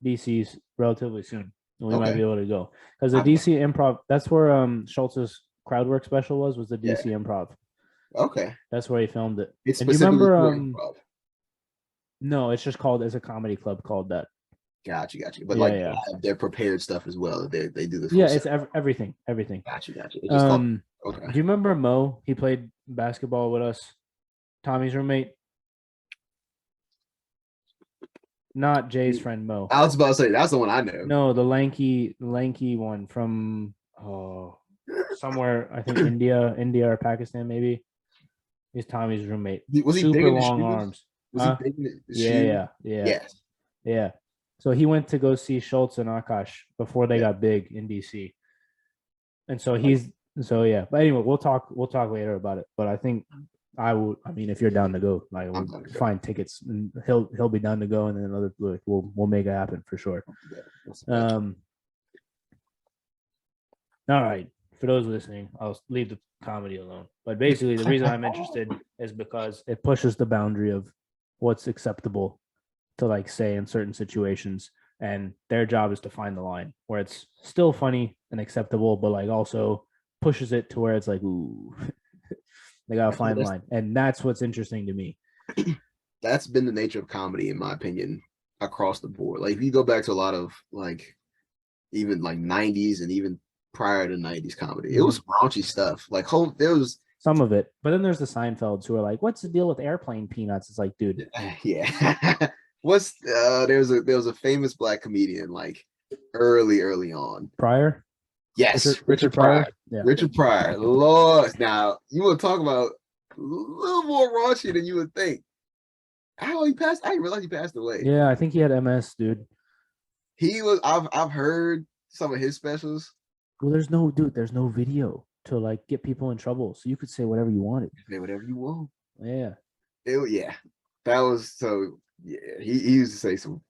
Speaker 3: DC's relatively soon. We might be able to go because the DC Improv. That's where Schultz's crowd work special was the DC Improv.
Speaker 2: Okay,
Speaker 3: that's where he filmed it.
Speaker 2: It's
Speaker 3: and you remember?
Speaker 2: Improv.
Speaker 3: No, it's just called. It's a comedy club called that.
Speaker 2: Gotcha. But they're prepared stuff as well. They do this.
Speaker 3: Yeah, it's everything.
Speaker 2: Gotcha.
Speaker 3: Do you remember Mo? He played basketball with us. Tommy's roommate. Not Jay's friend Mo.
Speaker 2: I was about to say that's the one I know.
Speaker 3: No, the lanky one from somewhere, I think India or Pakistan maybe. He's Tommy's roommate.
Speaker 2: Was he
Speaker 3: super
Speaker 2: big in
Speaker 3: long
Speaker 2: the
Speaker 3: arms?
Speaker 2: Was he big in the shoes?
Speaker 3: Yeah. Yeah. So he went to go see Schultz and Akash before they got big in DC. And so but anyway, we'll talk later about it. But I think if you're down to go, like we'll find tickets and he'll be down to go, and then we'll make it happen for sure. All right. For those listening, I'll leave the comedy alone. But basically the reason I'm interested is because it pushes the boundary of what's acceptable to like say in certain situations, and their job is to find the line where it's still funny and acceptable, but like also pushes it to where it's like, ooh. They gotta find the line, and that's what's interesting to me.
Speaker 2: That's been the nature of comedy, in my opinion, across the board. Like if you go back to a lot of like even like 90s and even prior to 90s comedy, it was raunchy stuff. Like there was
Speaker 3: some of it, but then there's the Seinfelds who are like, "What's the deal with airplane peanuts?" It's like, dude,
Speaker 2: yeah. There was a famous black comedian like early on.
Speaker 3: Pryor.
Speaker 2: Yes,
Speaker 3: Richard Pryor.
Speaker 2: Yeah. Richard Pryor. Lord, now you want to talk about a little more raunchy than you would think. How he passed? I didn't realize he passed away.
Speaker 3: Yeah, I think he had MS, dude.
Speaker 2: He was. I've heard some of his specials.
Speaker 3: Well, there's no video to like get people in trouble, so you could say whatever you wanted.
Speaker 2: Say whatever you want.
Speaker 3: Yeah.
Speaker 2: That was so. Yeah, he used to say some.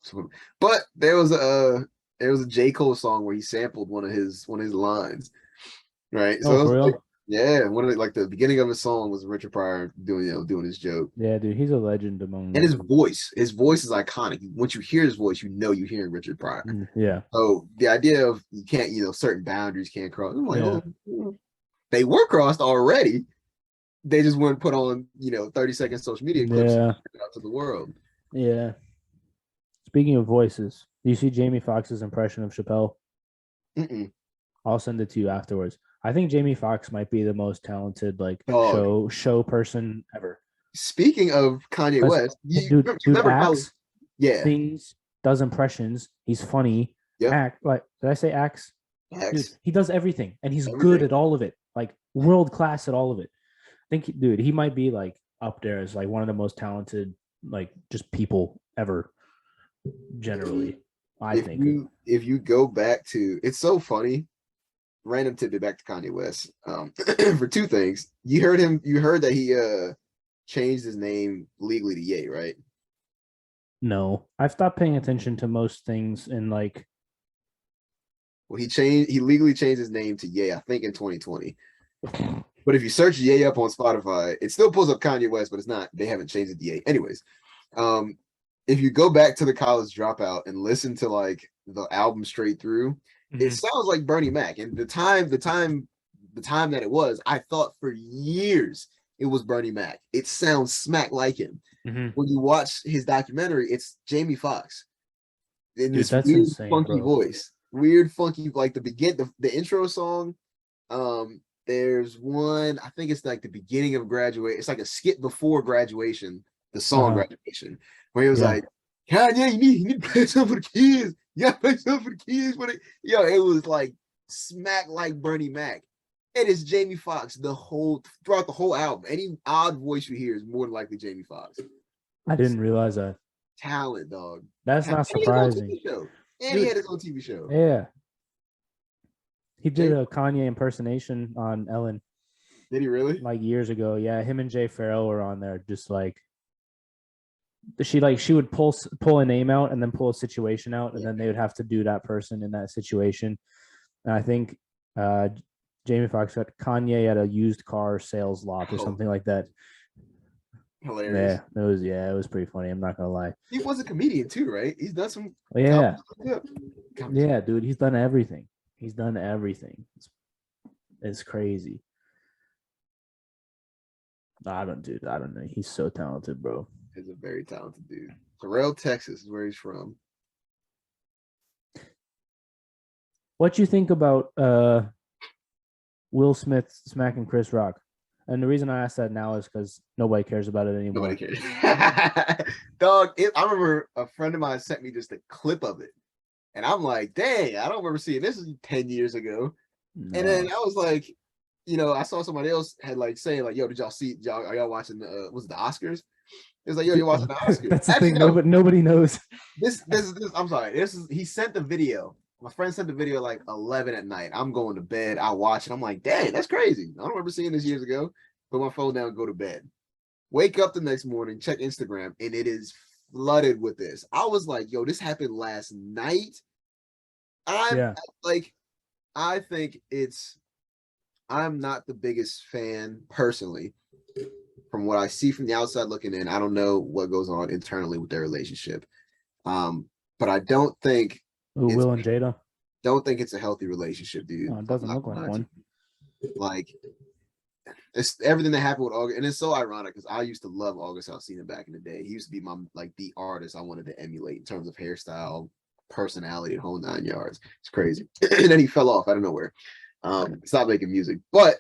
Speaker 2: But there was a J. Cole song where he sampled one of his lines, right? So
Speaker 3: for real?
Speaker 2: One of the beginning of his song was Richard Pryor doing his joke.
Speaker 3: Yeah, dude, he's a legend among.
Speaker 2: And his voice is iconic. Once you hear his voice, you're hearing Richard Pryor.
Speaker 3: Yeah.
Speaker 2: So the idea of you can't, certain boundaries can't cross. I'm like, they were crossed already. They just weren't put on, 30-second social media clips out to the world.
Speaker 3: Yeah. Speaking of voices, do you see Jamie Foxx's impression of Chappelle? I'll send it to you afterwards. I think Jamie Foxx might be the most talented show person ever.
Speaker 2: Speaking of Kanye West,
Speaker 3: dude acts, things, does impressions. He's funny. Did I say acts? Dude, he does everything, and he's good at all of it. Like world class at all of it. I think, dude, he might be like up there as like one of the most talented, like just people ever. Generally, I think
Speaker 2: if you go back to, it's so funny. Random tidbit back to Kanye West. For two things, you heard that he changed his name legally to Ye, right?
Speaker 3: No, I've stopped paying attention to most things in like.
Speaker 2: Well, he legally changed his name to Ye, I think in 2020. But if you search Ye up on Spotify, it still pulls up Kanye West, but it's not. They haven't changed it to Ye. Anyways, if you go back to the College Dropout and listen to like the album straight through, it sounds like Bernie Mac. And the time that it was, I thought for years it was Bernie Mac. It sounds smack like him. When you watch his documentary, it's Jamie Foxx. in
Speaker 3: Dude,
Speaker 2: this
Speaker 3: that's
Speaker 2: weird,
Speaker 3: insane,
Speaker 2: funky
Speaker 3: bro.
Speaker 2: voice. Weird, funky, like the intro song. There's one, I think it's like the beginning of graduate. It's like a skit before graduation, the song graduation, where he was like, Kanye, you need to play something for the kids. You gotta play something for the kids. It was like smack like Bernie Mac. It is Jamie Foxx throughout the whole album. Any odd voice you hear is more than likely Jamie Foxx.
Speaker 3: I didn't realize that.
Speaker 2: Talent, dog.
Speaker 3: That's not surprising.
Speaker 2: And he had his own TV show.
Speaker 3: Yeah. He did a Kanye impersonation on Ellen.
Speaker 2: Did he really?
Speaker 3: Like years ago. Yeah, him and Jay Farrell were on there. Just like she would pull a name out and then pull a situation out, and then they would have to do that person in that situation. And I think Jamie Foxx got Kanye at a used car sales lot or something like that.
Speaker 2: Hilarious.
Speaker 3: Yeah, it was pretty funny. I'm not gonna lie.
Speaker 2: He was a comedian too, right? He's done some.
Speaker 3: Yeah, dude, he's done everything. It's crazy. I don't know. He's so talented, bro.
Speaker 2: He's a very talented dude. Terrell, Texas is where he's from.
Speaker 3: What you think about Will Smith smacking Chris Rock? And the reason I ask that now is because nobody cares about it anymore.
Speaker 2: Nobody cares. Dog, I remember a friend of mine sent me just a clip of it. And I'm like, dang, I don't remember seeing this 10 years ago. No. And then I was like, I saw somebody else had like saying like, yo, did y'all see, are y'all watching was it the Oscars? It was like, yo, you're watching the Oscars.
Speaker 3: That's the thing, nobody knows.
Speaker 2: This I'm sorry. He sent the video. My friend sent the video like 11 at night. I'm going to bed. I watch it. I'm like, dang, that's crazy. I don't remember seeing this years ago. Put my phone down and go to bed. Wake up the next morning, check Instagram, and it is flooded with this. I was like, yo, this happened last night. I think I'm not the biggest fan personally. From what I see from the outside looking in, I don't know what goes on internally with their relationship. But I don't think
Speaker 3: Will and Jada.
Speaker 2: Don't think it's a healthy relationship, dude.
Speaker 3: It doesn't look like one.
Speaker 2: Like, it's everything that happened with August, and it's so ironic because I used to love August Alsina back in the day. He used to be my the artist I wanted to emulate in terms of hairstyle, personality, and whole 9 yards. It's crazy. And then he fell off out of nowhere. Stopped making music, but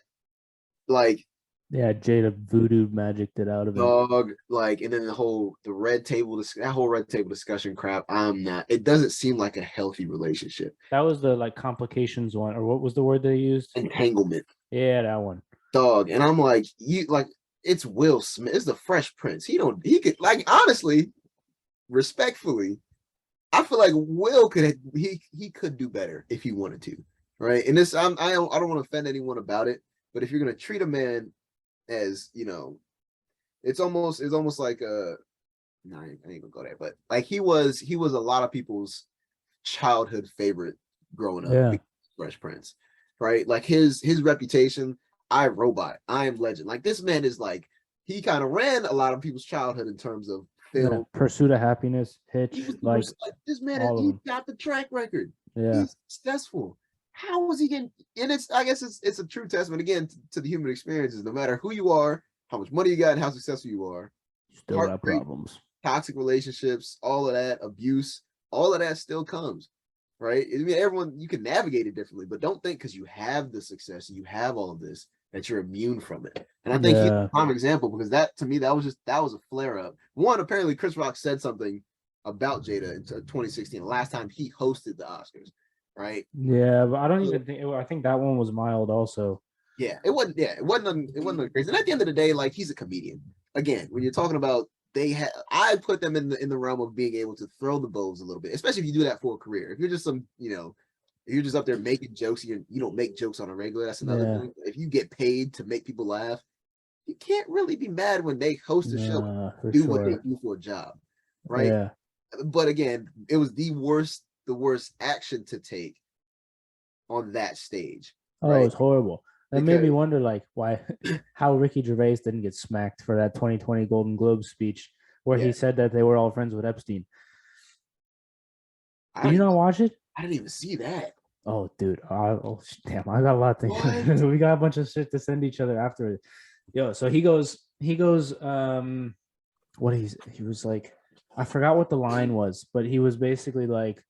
Speaker 2: like.
Speaker 3: Yeah, Jada voodoo magicked it out of it.
Speaker 2: Dog, and then that whole red table discussion crap. It doesn't seem like a healthy relationship.
Speaker 3: That was the complications one, or what was the word they used?
Speaker 2: Entanglement.
Speaker 3: Yeah, that one.
Speaker 2: Dog, and I'm like, it's Will Smith. It's the Fresh Prince. He could honestly, respectfully, I feel like Will could do better if he wanted to, right? And this, I don't want to offend anyone about it, but if you're gonna treat a man as it's almost like no, I ain't gonna go there, but like he was a lot of people's childhood favorite growing up.
Speaker 3: Yeah.
Speaker 2: Fresh Prince, right? Like his reputation, I Robot, I Am Legend. Like this man is he kind of ran a lot of people's childhood in terms of film.
Speaker 3: Pursuit of Happiness, Hitch,
Speaker 2: this man he got the track record.
Speaker 3: Yeah,
Speaker 2: he's successful. How was he getting? And I guess it's a true testament again to the human experiences. No matter who you are, how much money you got, and how successful you are,
Speaker 3: still got problems.
Speaker 2: Toxic relationships, all of that, abuse, all of that still comes, right? I mean, everyone, you can navigate it differently, but don't think because you have the success and you have all of this that you're immune from it. And I think he's a prime example because that to me that was a flare up. One, apparently Chris Rock said something about Jada in 2016, the last time he hosted the Oscars. Right.
Speaker 3: Yeah, but I don't even think. I think that one was mild, also.
Speaker 2: Yeah, it wasn't. Yeah, it wasn't crazy. And at the end of the day, he's a comedian. Again, when you're talking about I put them in the realm of being able to throw the bows a little bit, especially if you do that for a career. If you're just if you're just up there making jokes, you don't make jokes on a regular. That's another thing. If you get paid to make people laugh, you can't really be mad when they host a show, do what they do for a job, right? Yeah. But again, it was the worst action to take on that stage.
Speaker 3: Right? Oh, it was horrible. That made me wonder, how Ricky Gervais didn't get smacked for that 2020 Golden Globe speech where he said that they were all friends with Epstein. Did you not watch it?
Speaker 2: I didn't even see that.
Speaker 3: Oh, dude. Damn, I got a lot of things. We got a bunch of shit to send each other after. Yo, so he goes, he was like, I forgot what the line was, but he was basically like,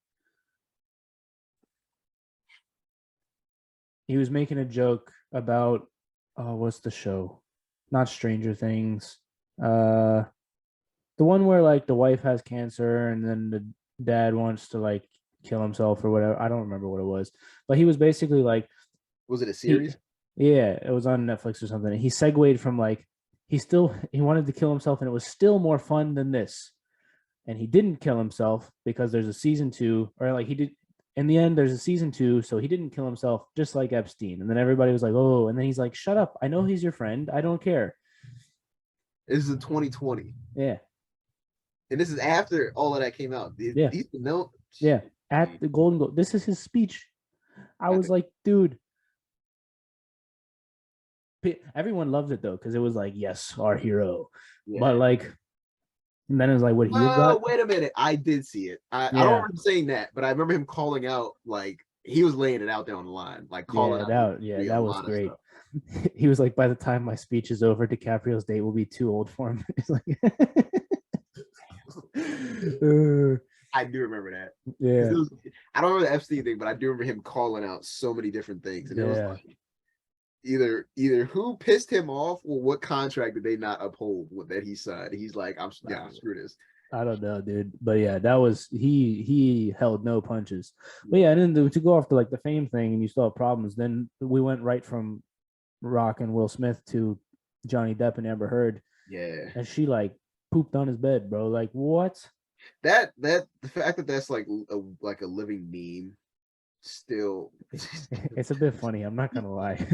Speaker 3: he was making a joke about, oh, what's the show? Not Stranger Things. The one where like the wife has cancer and then the dad wants to like kill himself or whatever. I don't remember what it was, but he was basically like,
Speaker 2: Was it a series?
Speaker 3: yeah, it was on Netflix or something. He segued from like, he wanted to kill himself and it was still more fun than this. And he didn't kill himself because there's a season 2, or like he did in the end, there's a season 2, so he didn't kill himself, just like Epstein. And then everybody was like, oh, and then he's like, shut up. I know he's your friend. I don't care.
Speaker 2: This is 2020.
Speaker 3: Yeah.
Speaker 2: And this is after all of that came out.
Speaker 3: Yeah.
Speaker 2: No.
Speaker 3: Yeah. At the Golden Globe. This is his speech. I was like, dude. Everyone loved it though, because it was like, yes, our hero. Yeah. But like, and then it was like, what he got?
Speaker 2: Wait a minute. I did see it. I don't remember him saying that, but I remember him calling out, like, he was laying it out there on the line. Like, calling out.
Speaker 3: That was great. He was like, by the time my speech is over, DiCaprio's date will be too old for him. He's like,
Speaker 2: I do remember that.
Speaker 3: Yeah.
Speaker 2: I don't remember the Epstein thing, but I do remember him calling out so many different things. And it was like, either who pissed him off or what contract did they not uphold that he signed. He's like, screw this.
Speaker 3: I don't know, dude. But yeah, that was he held no punches. But yeah, and then to go off to like the fame thing and you still have problems, then we went right from Rock and Will Smith to Johnny Depp and Amber Heard.
Speaker 2: Yeah.
Speaker 3: And she like pooped on his bed, bro. Like what?
Speaker 2: That the fact that that's like a living meme still
Speaker 3: it's a bit funny, I'm not gonna lie.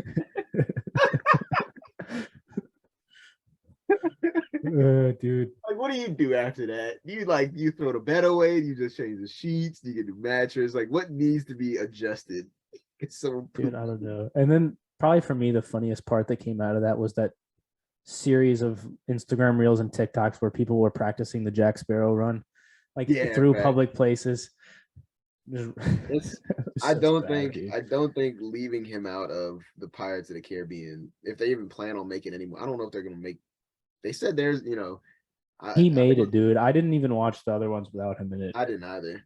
Speaker 3: Dude,
Speaker 2: like, what do you do after that? You throw the bed away, you just change the sheets, you get the mattress. Like, what needs to be adjusted? It's so
Speaker 3: dude, I don't know. And then probably for me, the funniest part that came out of that was that series of Instagram reels and TikToks where people were practicing the Jack Sparrow run, like through public places.
Speaker 2: I don't think leaving him out of the Pirates of the Caribbean, if they even plan on making any more, I don't know if they're gonna make. They said there's,
Speaker 3: he made it, dude. I didn't even watch the other ones without him in it.
Speaker 2: I didn't either.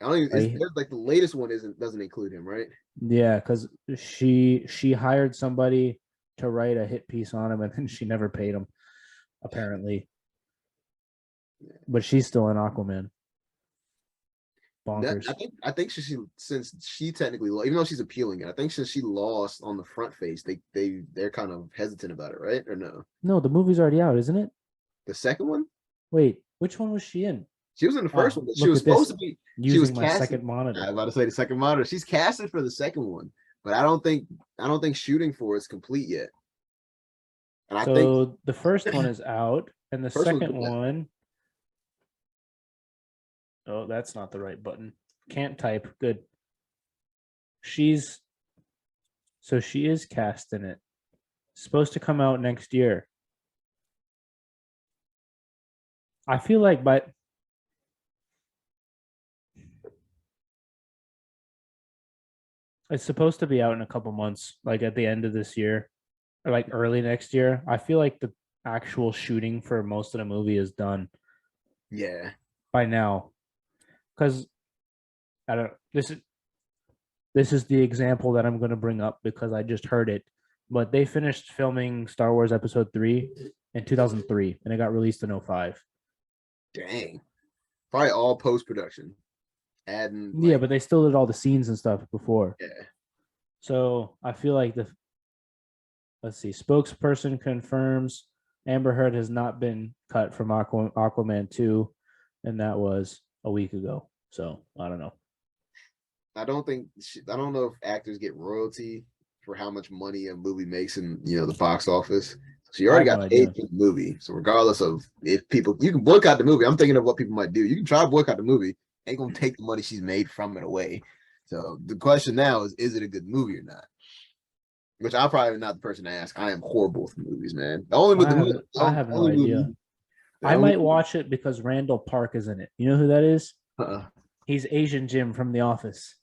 Speaker 2: I don't even. Like the latest one doesn't include him, right?
Speaker 3: Yeah, because she hired somebody to write a hit piece on him, and then she never paid him, apparently. But she's still in Aquaman. Bonkers.
Speaker 2: I think since she technically, even though she's appealing it, I think since she lost on the front face, they're kind of hesitant about it, right? Or no?
Speaker 3: No, the movie's already out, isn't it?
Speaker 2: The second one?
Speaker 3: Wait, which one was she in?
Speaker 2: She was in the first one. She was supposed to be
Speaker 3: using my second monitor.
Speaker 2: I was about to say the second monitor. She's casted for the second one, but I don't think shooting for it's complete yet. And I think
Speaker 3: the first one is out, and the second one. Oh, that's not the right button. Can't type. Good. She is cast in it. Supposed to come out next year. I feel like it's supposed to be out in a couple months, like at the end of this year, or like early next year. I feel like the actual shooting for most of the movie is done.
Speaker 2: Yeah.
Speaker 3: By now. Because this is the example that I'm going to bring up because I just heard it, but they finished filming Star Wars Episode 3 in 2003 and it got released in 2005.
Speaker 2: Dang. Probably all post-production. Adding
Speaker 3: yeah, but they still did all the scenes and stuff before.
Speaker 2: Yeah.
Speaker 3: So I feel like let's see, spokesperson confirms Amber Heard has not been cut from Aquaman 2, and that was a week ago. So I don't know.
Speaker 2: I don't know if actors get royalty for how much money a movie makes in the box office. So you already got paid for the movie. So regardless of if you can boycott the movie. I'm thinking of what people might do. You can try to boycott the movie. Ain't gonna take the money she's made from it away. So the question now is it a good movie or not? Which I'm probably not the person to ask. I am horrible with movies, man.
Speaker 3: I have no idea. I might watch it because Randall Park is in it. You know who that is? He's Asian Jim from The Office.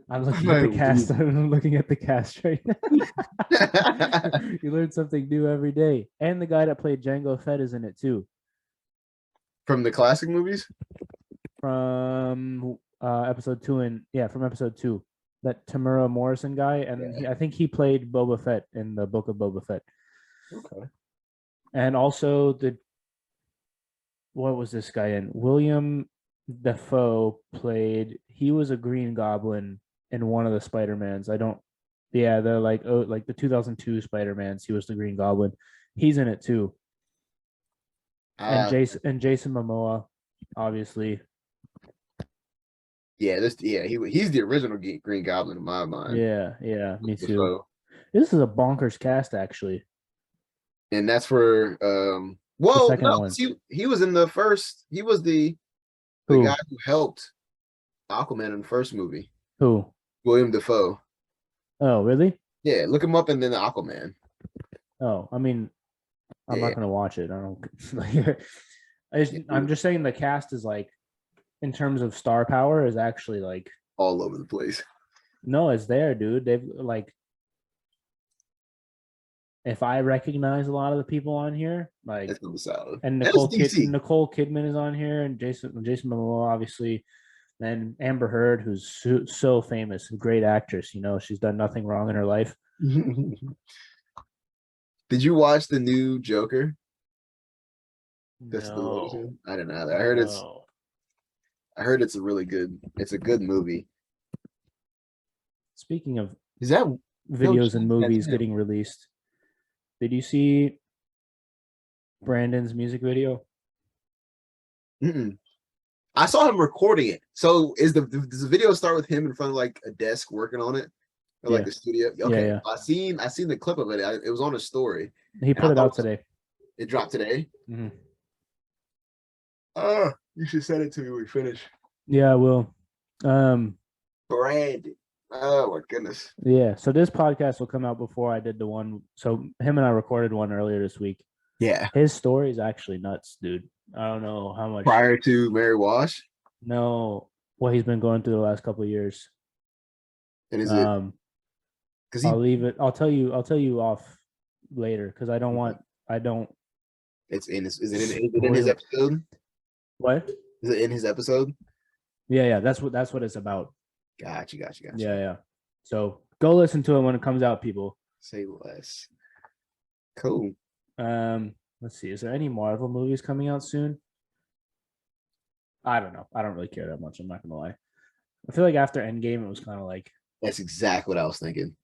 Speaker 3: I'm looking at the cast. I'm looking at the cast right now. You learn something new every day. And the guy that played Jango Fett is in it too.
Speaker 2: From the classic movies?
Speaker 3: From episode 2 from episode 2. That Tamura Morrison guy, and I think he played Boba Fett in the Book of Boba Fett.
Speaker 2: Okay.
Speaker 3: And also what was this guy in? William Dafoe he was a Green Goblin in one of the Spider-Mans. They're like the 2002 Spider-Mans. He was the Green Goblin. He's in it too. And Jason Momoa, obviously.
Speaker 2: Yeah, he's the original Green Goblin in my mind.
Speaker 3: Yeah, me too. This is a bonkers cast, actually.
Speaker 2: And that's for he was in the first. He was the guy who helped Aquaman in the first movie.
Speaker 3: Who?
Speaker 2: William Dafoe.
Speaker 3: Oh, really?
Speaker 2: Yeah, look him up and then Aquaman.
Speaker 3: Oh, I mean, I'm not gonna watch it. I don't. I'm just saying the cast is like, in terms of star power, is actually like
Speaker 2: all over the place.
Speaker 3: No, it's there, dude. They've like, if I recognize a lot of the people on here, like,
Speaker 2: that's gonna be solid.
Speaker 3: And Nicole Kidman is on here, and Jason Momoa, obviously, and Amber Heard, who's so famous, great actress. You know, she's done nothing wrong in her life.
Speaker 2: Did you watch the new Joker?
Speaker 3: No.
Speaker 2: I don't know. I heard it's a really good. It's a good movie.
Speaker 3: Speaking of
Speaker 2: videos
Speaker 3: and movies getting released, did you see Brandon's music video?
Speaker 2: I saw him recording it. So does the video start with him in front of like a desk working on it, or like a studio? Okay, yeah. I seen the clip of it. It was on a story.
Speaker 3: He put it out today.
Speaker 2: It dropped today. You should send it to me when we finish.
Speaker 3: Yeah, I will.
Speaker 2: Brandon. Oh my goodness.
Speaker 3: Yeah. So this podcast will come out before I did the one. So him and I recorded one earlier this week.
Speaker 2: Yeah.
Speaker 3: His story is actually nuts, dude. I don't know how much.
Speaker 2: Prior to Mary Wash?
Speaker 3: No. What he's been going through the last couple of years.
Speaker 2: And is it?
Speaker 3: Because I'll leave it. I'll tell you off later because I don't.
Speaker 2: Is it in his episode?
Speaker 3: What?
Speaker 2: Is it in his episode?
Speaker 3: Yeah. That's what it's about.
Speaker 2: Gotcha.
Speaker 3: Yeah. So go listen to it when it comes out, people.
Speaker 2: Say less. Cool.
Speaker 3: Let's see. Is there any Marvel movies coming out soon? I don't know. I don't really care that much. I'm not gonna lie. I feel like after Endgame, it was kind of like.
Speaker 2: That's exactly what I was thinking.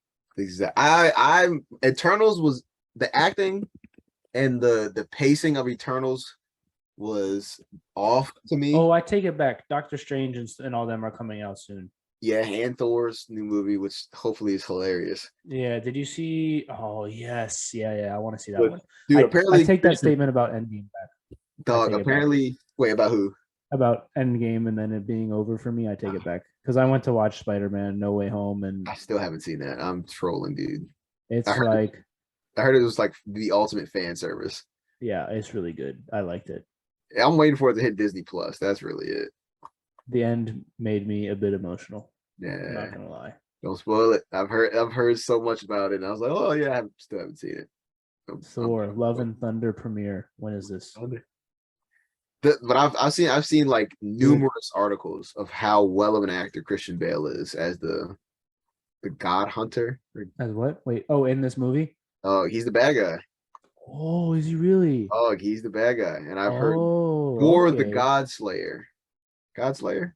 Speaker 2: I'm Eternals was the acting and the pacing of Eternals was off to me.
Speaker 3: Oh, I take it back. Doctor Strange and all them are coming out soon.
Speaker 2: Yeah, and Thor's new movie, which hopefully is hilarious.
Speaker 3: Yeah, did you see? Oh, yes. Yeah, I want to see that one.
Speaker 2: Dude, apparently...
Speaker 3: I take that statement about Endgame back.
Speaker 2: Dog, apparently... Wait, about who?
Speaker 3: About Endgame and then it being over for me, I take it back. Because I went to watch Spider-Man No Way Home and...
Speaker 2: I still haven't seen that. I'm trolling, dude.
Speaker 3: I
Speaker 2: heard it was like the ultimate fan service.
Speaker 3: Yeah, it's really good. I liked it.
Speaker 2: I'm waiting for it to hit Disney Plus. That's really it.
Speaker 3: The end made me a bit emotional.
Speaker 2: Yeah,
Speaker 3: I'm not gonna lie.
Speaker 2: Don't spoil it. I've heard so much about it, and I was like, oh yeah, I still haven't seen it.
Speaker 3: Thor: Love and Thunder premiere. When is this?
Speaker 2: But I've seen like numerous articles of how well of an actor Christian Bale is as the God Hunter.
Speaker 3: As what? Wait. Oh, in this movie?
Speaker 2: Oh, he's the bad guy.
Speaker 3: Oh, is he really?
Speaker 2: Oh, he's the bad guy, and I've heard the God Slayer. God Slayer?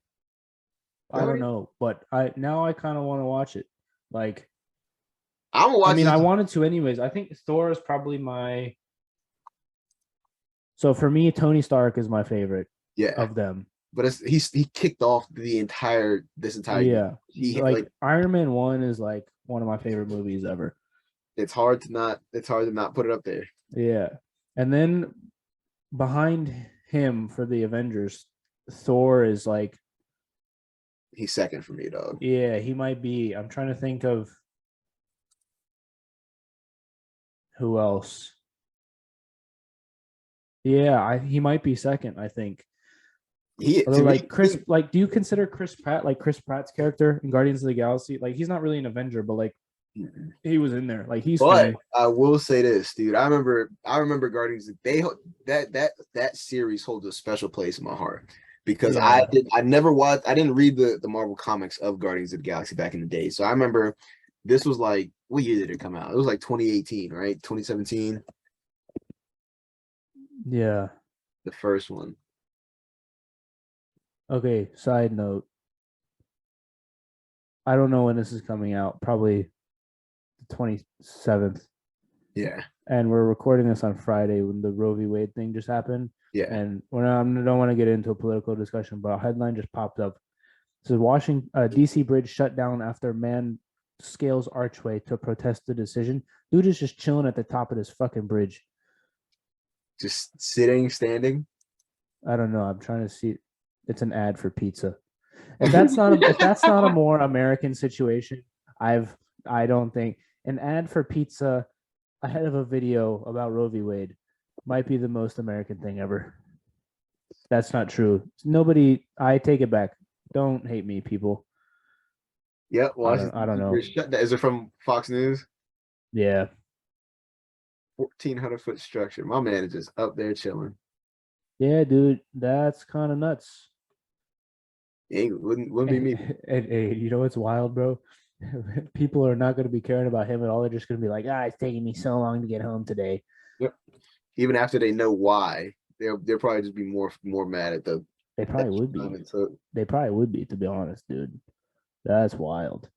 Speaker 3: I don't know, but I kind of want to watch it. Like,
Speaker 2: I'm watching.
Speaker 3: I mean, I wanted to anyways. I think Thor is probably my. So for me, Tony Stark is my favorite.
Speaker 2: Yeah.
Speaker 3: Of them.
Speaker 2: But he kicked off this entire.
Speaker 3: Yeah. Like Iron Man 1 is like one of my favorite movies ever.
Speaker 2: It's hard to not put it up there.
Speaker 3: Yeah, and then behind him for the Avengers, Thor is like.
Speaker 2: He's second for me, dog.
Speaker 3: Yeah, he might be. I'm trying to think of who else. Yeah, he might be second. I think. Do you consider Chris Pratt like Chris Pratt's character in Guardians of the Galaxy? Like, he's not really an Avenger, but like He was in there. Like he's
Speaker 2: But
Speaker 3: funny.
Speaker 2: I will say this, dude. I remember Guardians. That series holds a special place in my heart because
Speaker 3: Yeah.
Speaker 2: I never watched. I didn't read the Marvel comics of Guardians of the Galaxy back in the day. So I remember this was like, what year did it come out? It was like 2018, right? 2017,
Speaker 3: Yeah.
Speaker 2: the first one.
Speaker 3: Okay. Side note. I don't know when this is coming out. Probably the 27th.
Speaker 2: Yeah,
Speaker 3: And we're recording this on Friday when the Roe v. Wade thing just happened.
Speaker 2: yeah.
Speaker 3: And I don't want to get into a political discussion, but a headline just popped up. It says Washington DC bridge shut down after man scales archway to protest the decision. Dude is just chilling at the top of this fucking bridge.
Speaker 2: Just sitting, standing.
Speaker 3: I don't know. I'm trying to see. It's an ad for pizza. If that's not a more American situation, I don't think an ad for pizza ahead of a video about Roe v. Wade might be the most American thing ever. That's not true. Nobody. I take it back. Don't hate me, people.
Speaker 2: Yep. Washington
Speaker 3: I don't know.
Speaker 2: Shut down. Is it from Fox News?
Speaker 3: Yeah.
Speaker 2: 1,400-foot structure. My man is just up there chilling.
Speaker 3: Yeah, dude. That's kind of nuts.
Speaker 2: Wouldn't be me.
Speaker 3: And you know what's wild, bro? People are not going to be caring about him at all. They're just going to be like, it's taking me so long to get home today.
Speaker 2: Yep. Even after they know why, they'll probably just be more mad at the.
Speaker 3: They probably would be. They probably would be, to be honest, dude. That's wild.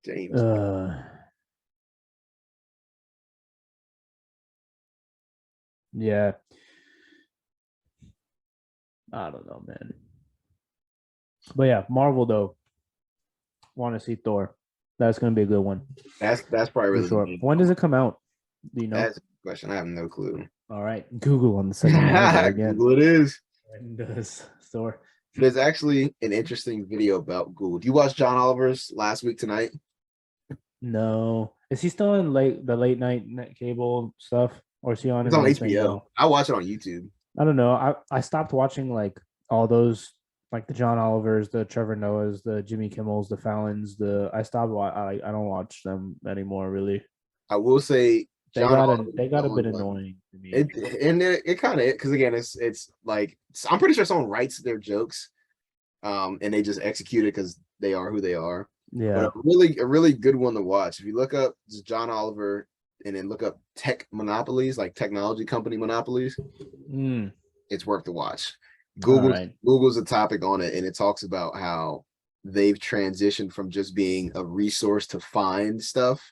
Speaker 2: James.
Speaker 3: Yeah. I don't know, man. But yeah, Marvel though. Want to see Thor? That's gonna be a good one.
Speaker 2: That's probably really
Speaker 3: sure. When does it come out? Do you know?
Speaker 2: That's a good question. I have no clue.
Speaker 3: All right, Google on the second again.
Speaker 2: Google it is.
Speaker 3: When does Thor?
Speaker 2: There's actually an interesting video about Google. Do you watch John Oliver's Last Week Tonight?
Speaker 3: No. Is he still in the late night net cable stuff, or is he on?
Speaker 2: It's on HBO. I watch it on YouTube.
Speaker 3: I don't know. I stopped watching like all those, like the John Olivers, the Trevor Noahs, the Jimmy Kimmels, the Fallons. I stopped. I don't watch them anymore. Really.
Speaker 2: I will say
Speaker 3: they got a bit annoying to me.
Speaker 2: It kind of, because again, it's like, I'm pretty sure someone writes their jokes, and they just execute it because they are who they are.
Speaker 3: Yeah.
Speaker 2: But a really good one to watch. If you look up just John Oliver and then look up tech monopolies, like technology company monopolies, it's worth the watch. Google's a topic on it, and it talks about how they've transitioned from just being a resource to find stuff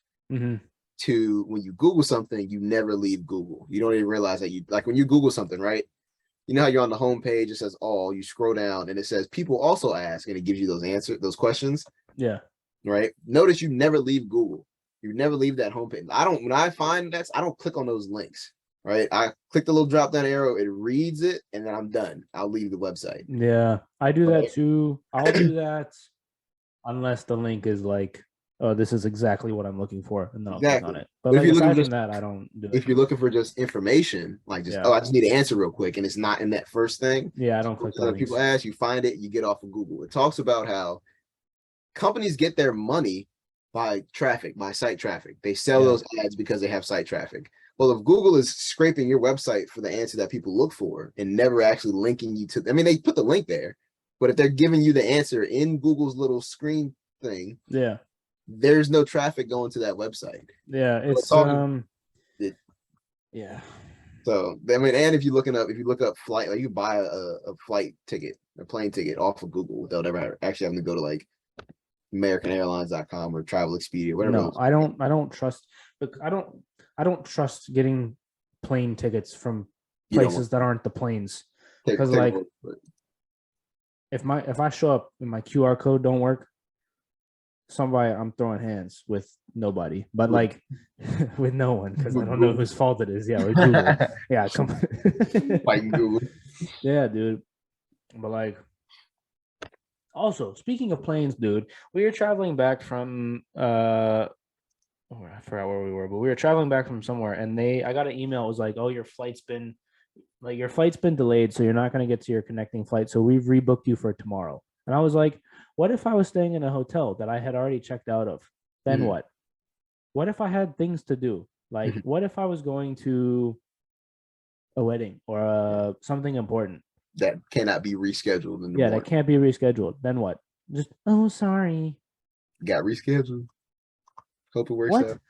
Speaker 2: to when you Google something, you never leave Google. You don't even realize that like when you Google something, right? You know how you're on the home page, it says all, you scroll down and it says people also ask, and it gives you those questions.
Speaker 3: Yeah.
Speaker 2: Right. Notice you never leave Google. You never leave that homepage. When I find that, I don't click on those links. Right. I click the little drop down arrow, it reads it, and then I'm done. I'll leave the website.
Speaker 3: Yeah, I do that too. I'll do that unless the link is like, oh, this is exactly what I'm looking for, and then I'll click on it. But like, aside from that, I don't do it.
Speaker 2: If you're looking for just information, like I just need an answer real quick, and it's not in that first thing.
Speaker 3: Yeah, I don't click on it.
Speaker 2: People ask, you find it, you get off of Google. It talks about how companies get their money by traffic, by site traffic. They sell those ads because they have site traffic. Well, if Google is scraping your website for the answer that people look for and never actually linking you to, I mean, they put the link there, but if they're giving you the answer in Google's little screen thing, there's no traffic going to that website.
Speaker 3: Yeah, it's yeah.
Speaker 2: So I mean, and if you look up flight, like you buy a flight ticket, a plane ticket off of Google without ever actually having to go to like AmericanAirlines.com or Travel Expedia, whatever.
Speaker 3: No, I don't trust. Look, I don't trust getting plane tickets from places that aren't the planes, because like if I show up and my QR code don't work, I'm throwing hands with nobody, but like with no one, because I don't know whose fault it is. Yeah, with Google. Yeah, come
Speaker 2: fighting Google.
Speaker 3: Yeah, dude. But like, also speaking of planes, dude, we were traveling back from I forgot where we were, but we were traveling back from somewhere, and I got an email. It was like, oh, your flight's been delayed, so you're not going to get to your connecting flight. So we've rebooked you for tomorrow. And I was like, What if I was staying in a hotel that I had already checked out of? Then
Speaker 2: Mhm.
Speaker 3: what? What if I had things to do? Like,
Speaker 2: Mhm.
Speaker 3: what if I was going to a wedding or something important?
Speaker 2: That cannot be rescheduled in the
Speaker 3: Yeah, that
Speaker 2: morning.
Speaker 3: can't be rescheduled. Then what? Just, oh, sorry.
Speaker 2: Got rescheduled. Hope it works
Speaker 3: What?
Speaker 2: out.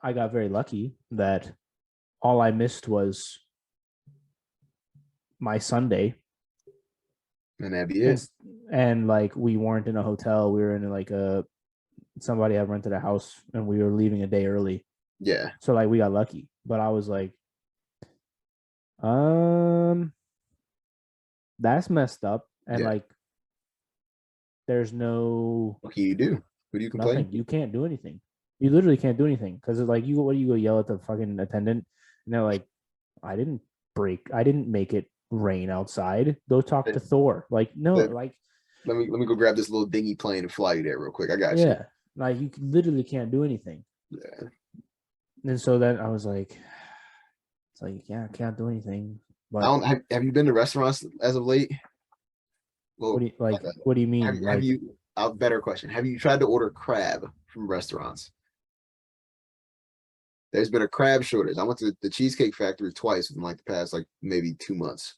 Speaker 3: I got very lucky that all I missed was my Sunday.
Speaker 2: And that'd be
Speaker 3: And,
Speaker 2: it.
Speaker 3: and like, we weren't in a hotel. We were in like somebody had rented a house and we were leaving a day early.
Speaker 2: Yeah.
Speaker 3: So like, we got lucky. But I was like, um, that's messed up. And
Speaker 2: Yeah.
Speaker 3: like, there's no
Speaker 2: What can you do? Who do you complain
Speaker 3: nothing.
Speaker 2: to?
Speaker 3: You can't do anything. You literally can't do anything because it's like, what do you go yell at the fucking attendant? And they're like, I didn't make it rain outside. Go talk to Thor. Like, no,
Speaker 2: Let,
Speaker 3: like,
Speaker 2: let me go grab this little dingy plane and fly you there real quick. I got you.
Speaker 3: yeah, like you literally can't do anything.
Speaker 2: Yeah.
Speaker 3: And so then I was like, it's like, yeah, I can't do anything.
Speaker 2: I
Speaker 3: But
Speaker 2: don't have you been to restaurants as of late?
Speaker 3: what
Speaker 2: Well,
Speaker 3: do you like?
Speaker 2: okay.
Speaker 3: What do you mean?
Speaker 2: Have
Speaker 3: Like,
Speaker 2: you a better question. Have you tried to order crab from restaurants? There's been a crab shortage. I went to the Cheesecake Factory twice in like the past like maybe 2 months.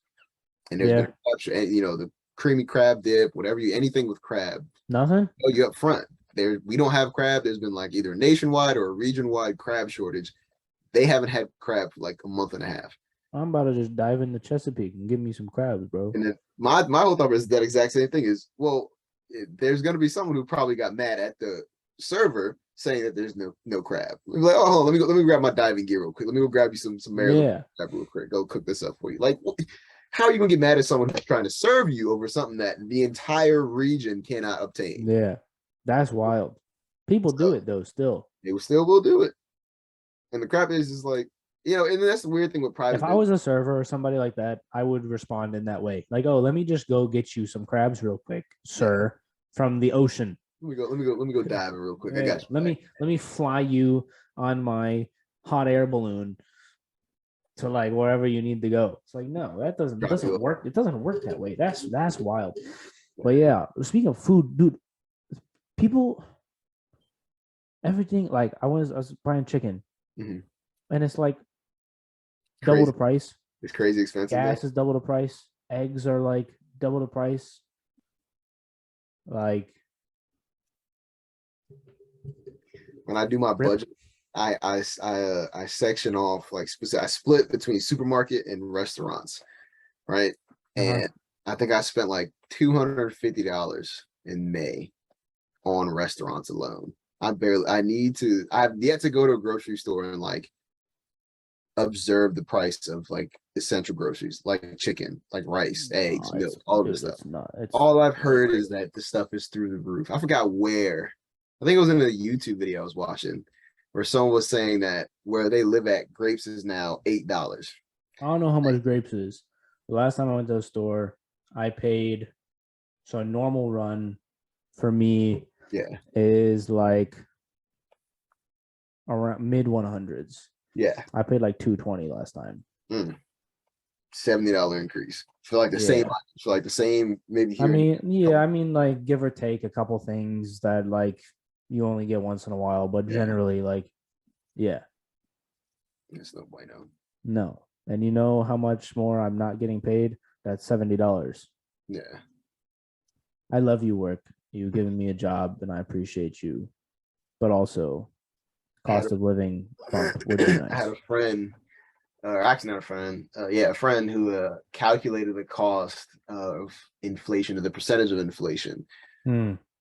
Speaker 2: And there's been
Speaker 3: yeah,
Speaker 2: a crab shortage, you know, the creamy crab dip, whatever you anything with crab.
Speaker 3: nothing.
Speaker 2: Oh, you up front. There we don't have crab. There's been like either a nationwide or a region-wide crab shortage. They haven't had crab for like a month and a half.
Speaker 3: I'm about to just dive into Chesapeake and give me some crabs, bro.
Speaker 2: And then my whole thought is that exact same thing is, well, there's going to be someone who probably got mad at the server saying that there's no crab. Like, oh, let me grab my diving gear real quick. Let me go grab you some Maryland
Speaker 3: Yeah,
Speaker 2: crab real quick. Go cook this up for you. Like, how are you gonna get mad at someone who's trying to serve you over something that the entire region cannot obtain?
Speaker 3: yeah, that's wild. People do
Speaker 2: So
Speaker 3: it though. Still,
Speaker 2: they still will do it. And the crap is like, you know, and that's the weird thing with private
Speaker 3: if I
Speaker 2: business.
Speaker 3: was a server or somebody like that, I would respond in that way. Like, oh, let me just go get you some crabs real quick, sir, from the ocean.
Speaker 2: Let me go diving real quick. I
Speaker 3: Yeah,
Speaker 2: got you.
Speaker 3: let me fly you on my hot air balloon to like wherever you need to go. It's like, no, that doesn't work. It doesn't work that way. That's wild. But yeah, speaking of food, dude, people, everything like I was buying chicken,
Speaker 2: Mhm.
Speaker 3: and it's like double
Speaker 2: Crazy.
Speaker 3: the price.
Speaker 2: It's crazy expensive.
Speaker 3: Gas is double the price. Eggs are like double the price. Like,
Speaker 2: When I do my
Speaker 3: rip.
Speaker 2: budget, I section off like I split between supermarket and restaurants, right? And I think I spent like $250 in May on restaurants alone. I've yet to go to a grocery store and like observe the price of like essential groceries like chicken, like rice, eggs,
Speaker 3: No,
Speaker 2: milk, all of this
Speaker 3: dude,
Speaker 2: stuff.
Speaker 3: it's not. It's
Speaker 2: All I've heard is that the stuff is through the roof. I forgot where. I think it was in a YouTube video I was watching where someone was saying that where they live at, grapes is now $8.
Speaker 3: I don't know how much grapes is. The last time I went to the store, I paid so a normal run for me
Speaker 2: Yeah,
Speaker 3: is like around mid 100s.
Speaker 2: yeah.
Speaker 3: I paid like 220 last time.
Speaker 2: $70 increase. For like the same,
Speaker 3: Yeah.
Speaker 2: for like the same, maybe
Speaker 3: I
Speaker 2: here.
Speaker 3: mean, yeah, I mean like give or take a couple things that like you only get once in a while, but
Speaker 2: Yeah.
Speaker 3: generally like yeah,
Speaker 2: It's no bueno.
Speaker 3: no. And you know how much more I'm not getting paid? That's $70.
Speaker 2: Yeah.
Speaker 3: I love you, work. You've given me a job and I appreciate you. But also cost of living bump would be
Speaker 2: I had
Speaker 3: nice.
Speaker 2: a friend, or actually not a friend, a friend who calculated the cost of inflation, or the percentage of inflation,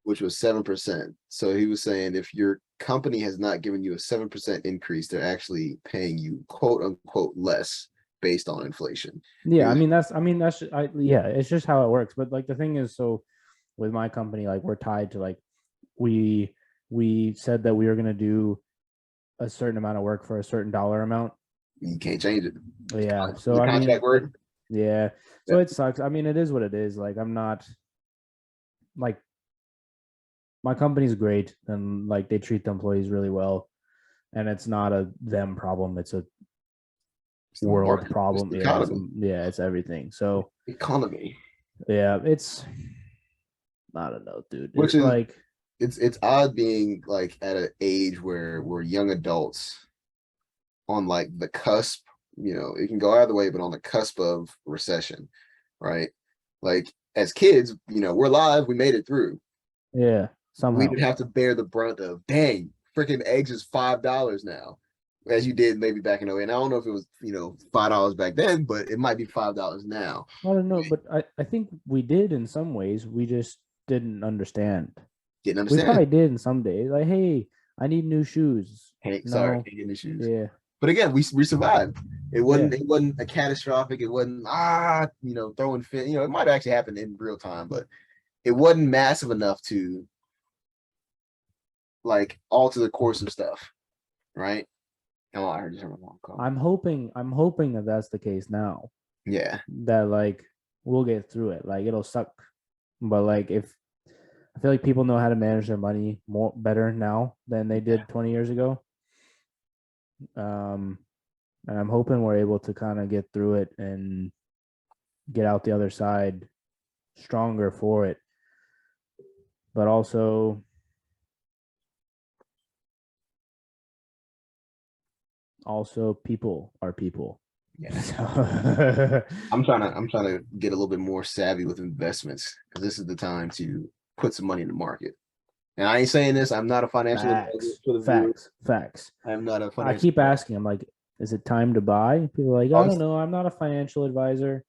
Speaker 2: which was 7%. So he was saying if your company has not given you a 7% increase, they're actually paying you quote unquote less based on inflation.
Speaker 3: Yeah, yeah, it's just how it works. But like the thing is, so with my company, like we're tied to like we said that we were gonna do a certain amount of work for a certain dollar amount.
Speaker 2: You can't change it.
Speaker 3: Yeah.
Speaker 2: The
Speaker 3: So I mean,
Speaker 2: contract word.
Speaker 3: yeah. So it sucks. I mean, it is what it is. Like I'm not like my company's great and like they treat the employees really well. And it's not a them problem. It's a world
Speaker 2: Market,
Speaker 3: problem.
Speaker 2: it's
Speaker 3: Yeah,
Speaker 2: economy.
Speaker 3: it's everything. So
Speaker 2: Economy.
Speaker 3: yeah, it's I don't know, dude.
Speaker 2: Which
Speaker 3: It's
Speaker 2: is
Speaker 3: like
Speaker 2: it's odd being like at an age where we're young adults on like the cusp, it can go either way, but on the cusp of recession, right? Like as kids, we're live, we made it through.
Speaker 3: yeah,
Speaker 2: We
Speaker 3: somehow.
Speaker 2: didn't have to bear the brunt of dang, freaking eggs is $5 now, as you did maybe back in 08. And I don't know if it was, $5 back then, but it might be $5 now.
Speaker 3: I don't know, but I think we did in some ways. We just didn't understand.
Speaker 2: Didn't
Speaker 3: We
Speaker 2: understand.
Speaker 3: probably did in some days. Like, hey, I need new shoes.
Speaker 2: Hey, sorry,
Speaker 3: No.
Speaker 2: can't get issues.
Speaker 3: Yeah.
Speaker 2: But again, we survived. It wasn't
Speaker 3: Yeah.
Speaker 2: it wasn't a catastrophic. It wasn't throwing fit. It might actually happen in real time, but it wasn't massive enough to like alter the course of stuff, right? Oh, I just heard my mom call.
Speaker 3: I'm hoping that that's the case now.
Speaker 2: Yeah,
Speaker 3: That like we'll get through it. Like it'll suck, but like if I feel like people know how to manage their money more better now than they did 20 years ago. And I'm hoping we're able to kind of get through it and get out the other side stronger for it. But also people are people.
Speaker 2: yeah.
Speaker 3: So,
Speaker 2: I'm trying to get a little bit more savvy with investments because this is the time to put some money in the market. And I ain't saying this. I'm not a financial advisor for the viewers.
Speaker 3: Facts.
Speaker 2: I am not a
Speaker 3: I
Speaker 2: financial.
Speaker 3: keep asking. I'm like, is it time to buy? People are like, I don't know. I'm not a financial advisor.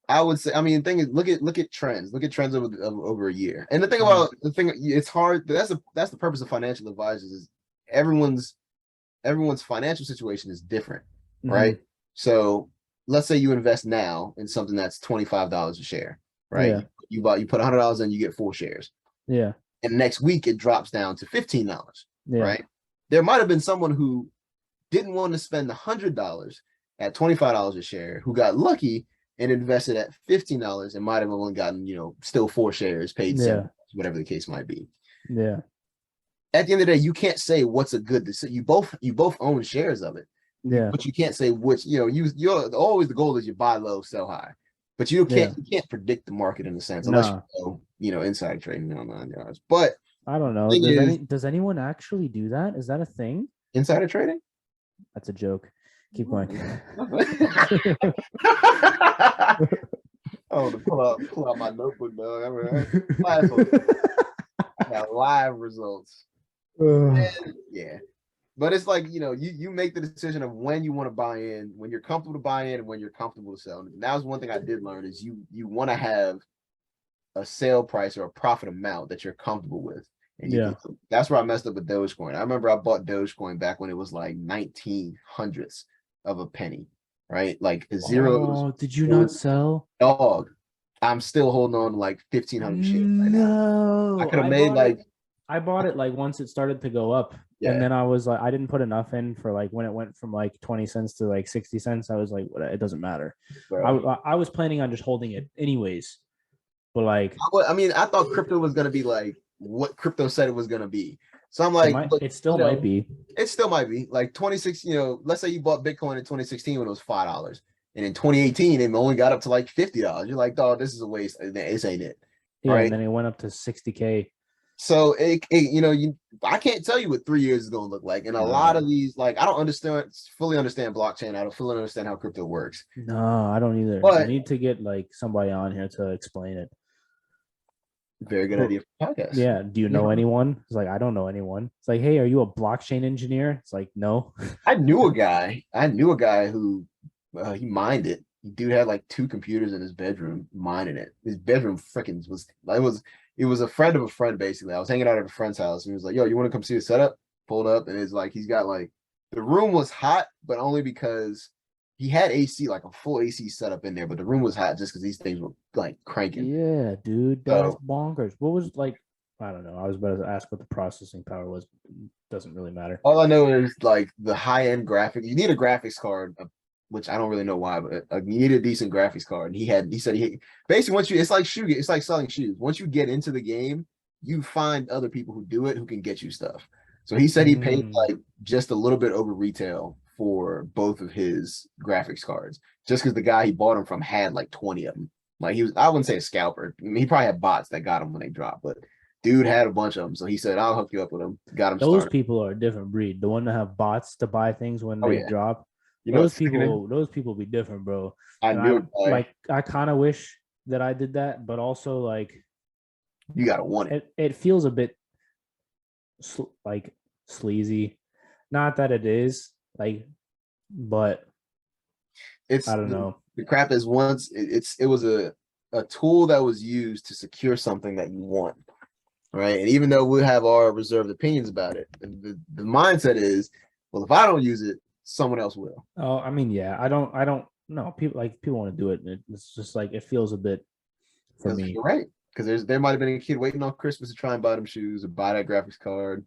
Speaker 2: I would say, I mean, the thing is, look at trends. Look at trends over a year. And it's hard. That's the purpose of financial advisors is everyone's financial situation is different, right? So let's say you invest now in something that's $25 a share, right?
Speaker 3: Yeah.
Speaker 2: You put $100 in, you get 4 shares.
Speaker 3: Yeah.
Speaker 2: And next week it drops down to $15,
Speaker 3: Yeah.
Speaker 2: right? There might have been someone who didn't want to spend $100 at $25 a share who got lucky and invested at $15 and might have only gotten, still 4 shares, paid $7, whatever the case might be.
Speaker 3: Yeah.
Speaker 2: At the end of the day, you can't say what's a good decision. You both own shares of it.
Speaker 3: Yeah.
Speaker 2: But you can't say which, you're always the goal is you buy low, sell high. But you can't predict the market in a sense unless you know inside trading on 9 yards. But
Speaker 3: I don't know. Does anyone actually do that? Is that a thing?
Speaker 2: Insider trading?
Speaker 3: That's a joke. Keep going.
Speaker 2: Oh, to pull out my notebook, dog. I got live results. Yeah. But it's like, you make the decision of when you want to buy in, when you're comfortable to buy in and when you're comfortable to sell. And that was one thing I did learn is you want to have a sale price or a profit amount that you're comfortable with. And that's where I messed up with Dogecoin. I remember I bought Dogecoin back when it was like 1900ths of a penny, right? Like zeros.
Speaker 3: Oh, did you not sell?
Speaker 2: Dog. I'm still holding on to like 1,500 shares right now.
Speaker 3: No.
Speaker 2: I could have made
Speaker 3: I bought it like once it started to go up.
Speaker 2: Yeah.
Speaker 3: And then I was like, I didn't put enough in for like when it went from like 20 cents to like 60 cents. I was like, it doesn't matter. I was planning on just holding it anyways. But like,
Speaker 2: I mean, I thought crypto was going to be like what crypto said it was going to be. So I'm like,
Speaker 3: it still might be.
Speaker 2: It still might be like 26. Let's say you bought Bitcoin in 2016 when it was $5. And in 2018, it only got up to like $50. You're like, dog, this is a waste. This ain't it.
Speaker 3: Yeah.
Speaker 2: Right?
Speaker 3: And then it went up to 60K.
Speaker 2: So I can't tell you what 3 years is going to look like. And a lot of these, like, I don't fully understand blockchain. I don't fully understand how crypto works.
Speaker 3: No, I don't either.
Speaker 2: But
Speaker 3: I need to get like somebody on here to explain it.
Speaker 2: Very good idea for podcast.
Speaker 3: Yeah. Do you know anyone? It's like, I don't know anyone. It's like, hey, are you a blockchain engineer? It's like, no.
Speaker 2: I knew a guy who he mined it. Dude had like 2 computers in his bedroom mining it. His bedroom freaking it was a friend of a friend, basically. I was hanging out at a friend's house and he was like, yo, you want to come see the setup? Pulled up and it's like he's got like the room was hot, but only because he had AC, like a full AC setup in there, but the room was hot just because these things were like cranking.
Speaker 3: Yeah, dude, that's bonkers. What was like? I don't know. I was about to ask what the processing power was. Doesn't really matter.
Speaker 2: All I know is like the high end graphic. You need a graphics card, which I don't really know why, but you need a decent graphics card. And he said basically it's like selling shoes. Once you get into the game, you find other people who do it who can get you stuff. So he said he paid like just a little bit over retail for both of his graphics cards, just because the guy he bought them from had like 20 of them. Like I wouldn't say a scalper. I mean, he probably had bots that got him when they dropped, but dude had a bunch of them. So he said, "I'll hook you up with them." Got him
Speaker 3: Those
Speaker 2: started.
Speaker 3: people are a different breed. The one that have bots to buy things when
Speaker 2: Oh
Speaker 3: they
Speaker 2: yeah,
Speaker 3: drop.
Speaker 2: you know what's sickening?
Speaker 3: Those people be different, bro.
Speaker 2: I
Speaker 3: And
Speaker 2: knew it.
Speaker 3: I kind of wish that I did that, but also like
Speaker 2: You gotta want it.
Speaker 3: it feels a bit like sleazy. Not that it is like, but
Speaker 2: It's
Speaker 3: I don't know.
Speaker 2: the crap is once it was a tool that was used to secure something that you want, right? And even though we have our reserved opinions about it, the mindset is, well, if I don't use it, someone else will.
Speaker 3: Oh, I mean, yeah, I don't know. People want to do it. And it's just like it feels a bit for
Speaker 2: Because
Speaker 3: me.
Speaker 2: you're right. Because there might have been a kid waiting on Christmas to try and buy them shoes or buy that graphics card.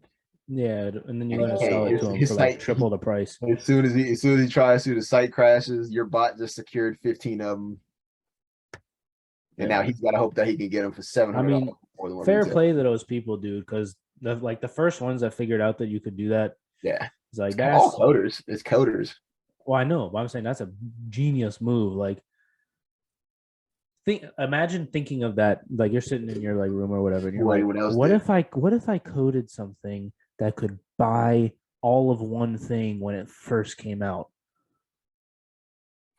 Speaker 3: Yeah, and then you're
Speaker 2: And
Speaker 3: gonna
Speaker 2: hey,
Speaker 3: sell it to him
Speaker 2: his
Speaker 3: for like
Speaker 2: site
Speaker 3: triple the price.
Speaker 2: as soon as he tries to, the site crashes. Your bot just secured 15 of them, and now
Speaker 3: Yeah.
Speaker 2: he's got to hope that he can get them for
Speaker 3: I
Speaker 2: $700
Speaker 3: mean,
Speaker 2: more than what
Speaker 3: fair
Speaker 2: retail.
Speaker 3: play to those people, dude, because the first ones that figured out that you could do that,
Speaker 2: Yeah,
Speaker 3: it's like
Speaker 2: it's all
Speaker 3: that's
Speaker 2: coders. It's coders.
Speaker 3: well, I know, but I'm saying that's a genius move. Like, imagine thinking of that, like you're sitting in your like room or whatever, and you're
Speaker 2: What
Speaker 3: like,
Speaker 2: anyone else did.
Speaker 3: what if I coded something that could buy all of one thing when it first came out?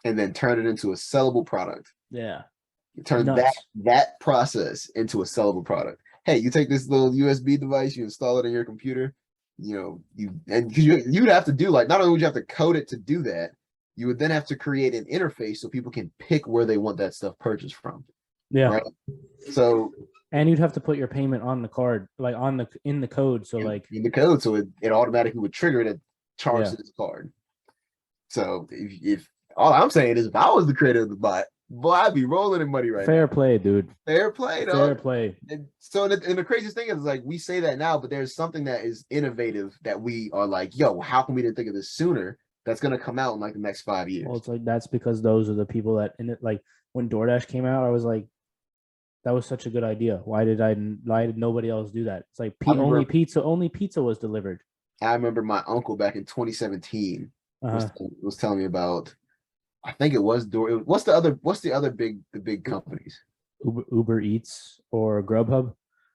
Speaker 2: And then turn it into a sellable product.
Speaker 3: Yeah,
Speaker 2: Turn
Speaker 3: nuts.
Speaker 2: that process into a sellable product. Hey, you take this little USB device, you install it in your computer. You know, you'd have to do like not only would you have to code it to do that, you would then have to create an interface so people can pick where they want that stuff purchased from.
Speaker 3: Yeah,
Speaker 2: right. So
Speaker 3: and you'd have to put your payment on the card, like in the code. So like
Speaker 2: in the code, so it automatically would trigger that charge
Speaker 3: Yeah.
Speaker 2: to this card. So if all I'm saying is if I was the creator of the bot, boy, I'd be rolling in money right
Speaker 3: fair
Speaker 2: now.
Speaker 3: play, dude.
Speaker 2: Fair play,
Speaker 3: Fair
Speaker 2: dog.
Speaker 3: play.
Speaker 2: And so and the craziest thing is like we say that now, but there's something that is innovative that we are like, yo, how come we didn't think of this sooner? That's gonna come out in like the next 5 years.
Speaker 3: Well, it's like that's because those are the people that in it. Like when DoorDash came out, I was like, that was such a good idea. Why did nobody else do that? It's like only pizza was delivered.
Speaker 2: I remember my uncle back in 2017
Speaker 3: Uh-huh.
Speaker 2: was telling me about. I think it was Door. What's the other big companies?
Speaker 3: Uber Eats or Grubhub.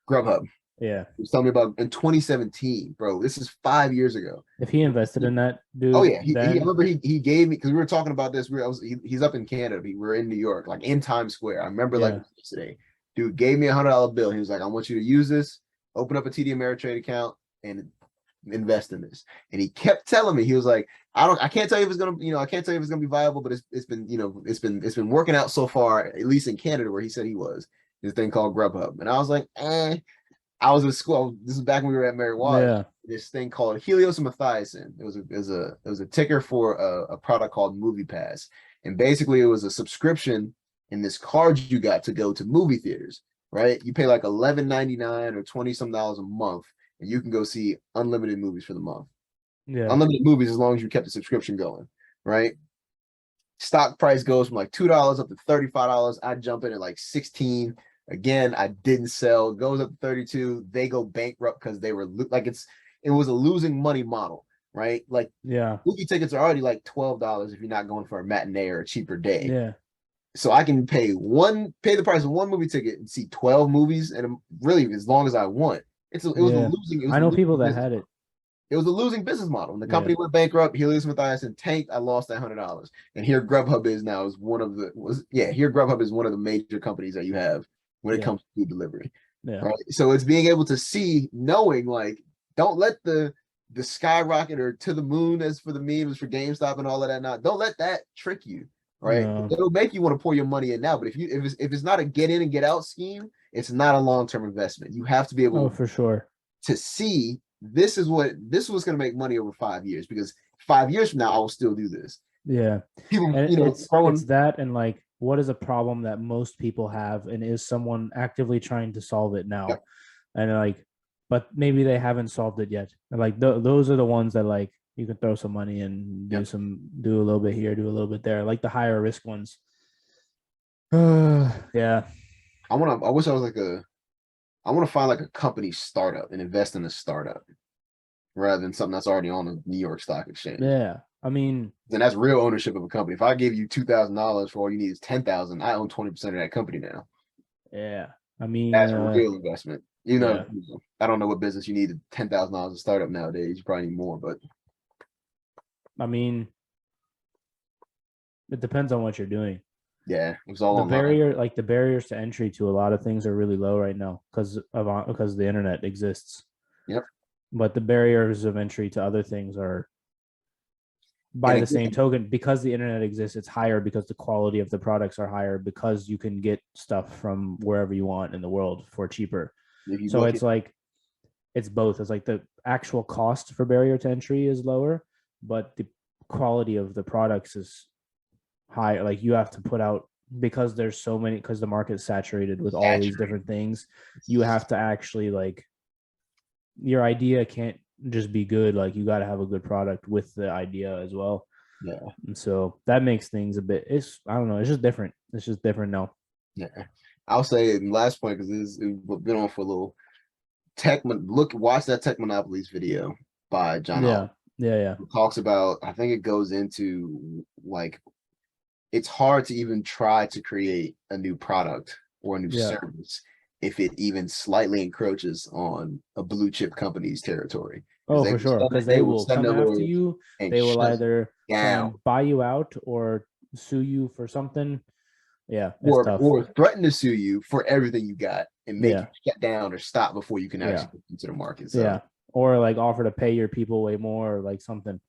Speaker 2: Grubhub.
Speaker 3: Yeah.
Speaker 2: He was telling me about in 2017, bro. This is 5 years ago.
Speaker 3: If he invested in that, dude.
Speaker 2: Oh yeah, I
Speaker 3: then
Speaker 2: remember he gave me because we were talking about this. He's up in Canada. We were in New York, like in Times Square. I remember like
Speaker 3: Yeah.
Speaker 2: yesterday. Dude gave me $100 bill. He was like, "I want you to use this. Open up a TD Ameritrade account and invest in this." And he kept telling me, he was like, I can't tell you if it's gonna, I can't tell you if it's gonna be viable, but it's been, it's been working out so far, at least in Canada where he said he was. This thing called Grubhub, and I was like, I was in school. This is back when we were at Mary Wise.
Speaker 3: Yeah.
Speaker 2: This thing called Heliosomethicin. It was a ticker for a product called Movie Pass, and basically it was a subscription in this card you got to go to movie theaters. Right, you pay like $11.99 or $20 a month, and you can go see unlimited movies for the month.
Speaker 3: Yeah.
Speaker 2: Unlimited movies as long as you kept the subscription going. Right. Stock price goes from like $2 up to $35. I jump in at like 16. Again, I didn't sell. It goes up to 32. They go bankrupt because they were like it was a losing money model, right? Like
Speaker 3: Yeah.
Speaker 2: movie tickets are already like $12 if you're not going for a matinee or a cheaper day.
Speaker 3: Yeah.
Speaker 2: So I can pay the price of one movie ticket and see 12 movies and really as long as I want. It was a losing.
Speaker 3: I know people that had it.
Speaker 2: It was a losing business model. When the company went bankrupt, Heliosomethicin tanked. I lost that $100. And here Grubhub is now here Grubhub is one of the major companies that you have when it comes to food delivery.
Speaker 3: Yeah.
Speaker 2: Right. So it's being able to see, knowing like, don't let the skyrocket or to the moon as for the memes for GameStop and all of that. Don't let that trick you. Right.
Speaker 3: No.
Speaker 2: It'll make you want to pour your money in now. But if it's not a get in and get out scheme, it's not a long-term investment. You have to be able
Speaker 3: for sure
Speaker 2: to see this is what's going to make money over 5 years, because 5 years from now I will still do this.
Speaker 3: Yeah.
Speaker 2: People,
Speaker 3: it's that, and like, what is a problem that most people have, and is someone actively trying to solve it now?
Speaker 2: Yep.
Speaker 3: And like, but maybe they haven't solved it yet. And like those are the ones that like you can throw some money and do a little bit here, do a little bit there, like the higher risk ones. Yeah.
Speaker 2: I wish I was like I want to find like a company startup and invest in a startup rather than something that's already on the New York Stock Exchange.
Speaker 3: Yeah. I mean,
Speaker 2: then that's real ownership of a company. If I give you $2,000 for all you need is 10,000, I own 20% of that company now.
Speaker 3: yeah. I mean,
Speaker 2: That's real investment.
Speaker 3: yeah.
Speaker 2: I don't know what business you need $10,000 to start up nowadays. You probably need more, but
Speaker 3: I mean, it depends on what you're doing.
Speaker 2: yeah, it was all
Speaker 3: The
Speaker 2: online.
Speaker 3: barriers to entry to a lot of things are really low right now because the internet exists.
Speaker 2: Yep.
Speaker 3: But the barriers of entry to other things are, by
Speaker 2: And
Speaker 3: the
Speaker 2: again,
Speaker 3: same token, because the internet exists, it's higher because the quality of the products are higher because you can get stuff from wherever you want in the world for cheaper.
Speaker 2: if you
Speaker 3: So
Speaker 2: look
Speaker 3: it's like it's both. It's like the actual cost for barrier to entry is lower, but the quality of the products is higher. Like you have to put out, because there's so many, because the market's saturated with all these different things, you have to actually, like, your idea can't just be good. Like you got to have a good product with the idea as well.
Speaker 2: yeah,
Speaker 3: And so that makes things a bit, I don't know, it's just different. It's just different now.
Speaker 2: yeah. I'll say last point because we've been on for a little. Watch that Tech Monopolies video by John Oliver.
Speaker 3: Yeah.
Speaker 2: It talks about, I think it goes into like, it's hard to even try to create a new product or a new service if it even slightly encroaches on a blue chip company's territory.
Speaker 3: Oh, for sure. Because they will come after you. They will either try and buy you out or sue you for something. Yeah, it's tough.
Speaker 2: Or threaten to sue you for everything you got and make you shut down or stop before you can actually get into the market. So,
Speaker 3: yeah. Or like offer to pay your people way more or like something.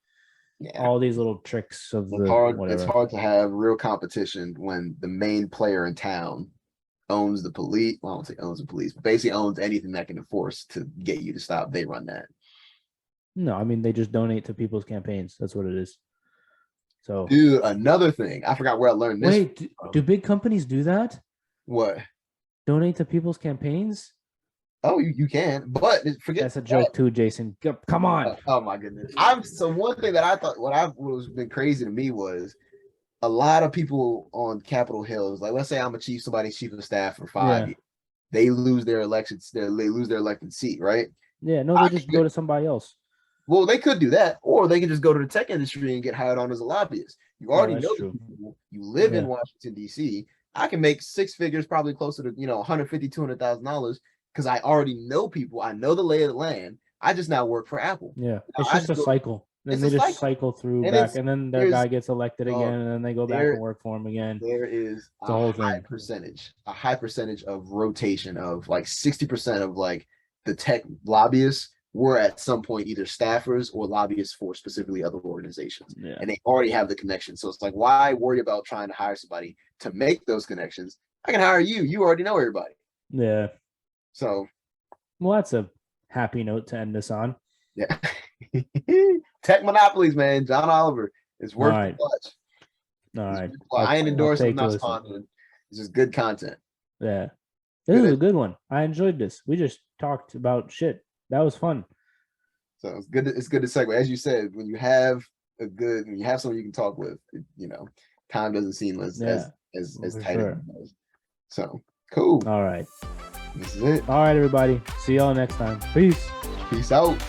Speaker 2: Yeah.
Speaker 3: All these little tricks of
Speaker 2: It's hard to have real competition when the main player in town owns the police. Well, I don't say owns the police, but basically owns anything that can enforce to get you to stop. They run that.
Speaker 3: No, I mean, they just donate to people's campaigns. That's what it is. So,
Speaker 2: dude, another thing. I forgot where I learned this.
Speaker 3: Wait, do big companies do that?
Speaker 2: What?
Speaker 3: Donate to people's campaigns?
Speaker 2: Oh, you can, but forget.
Speaker 3: That's a joke too, Jason. Come on.
Speaker 2: Oh my goodness. So one thing that I thought what was been crazy to me was a lot of people on Capitol Hill is like, let's say I'm somebody's chief of staff for 5 years. They lose their elections, they lose their elected seat, right?
Speaker 3: Yeah, no, they just go to somebody else.
Speaker 2: Well, they could do that, or they could just go to the tech industry and get hired on as a lobbyist. You already know people. You live in Washington, D.C. I can make six figures, probably closer to $150,000, $200,000 because I already know people. I know the lay of the land. I just now work for Apple.
Speaker 3: Yeah, it's just a cycle. Then they just cycle through back, and then their guy gets elected again, and then they go back and work for him again.
Speaker 2: There is a high percentage of rotation of like 60% of like the tech lobbyists were at some point either staffers or lobbyists for specifically other organizations, and they already have the connection. So it's like, why worry about trying to hire somebody to make those connections? I can hire you. You already know everybody.
Speaker 3: Yeah.
Speaker 2: So,
Speaker 3: well, that's a happy note to end this on.
Speaker 2: Yeah. Tech monopolies, man. John Oliver is worth the watch.
Speaker 3: All right.
Speaker 2: I ain't endorsing, not sponsoring. It's just good content.
Speaker 3: Yeah. This is a good one. I enjoyed this. We just talked about shit. That was fun.
Speaker 2: So it's good. It's good to segue. As you said, when you have someone you can talk with, time doesn't seem as tight as it does. So cool.
Speaker 3: All right.
Speaker 2: This is it.
Speaker 3: All right, everybody. See y'all next time. Peace.
Speaker 2: Peace out.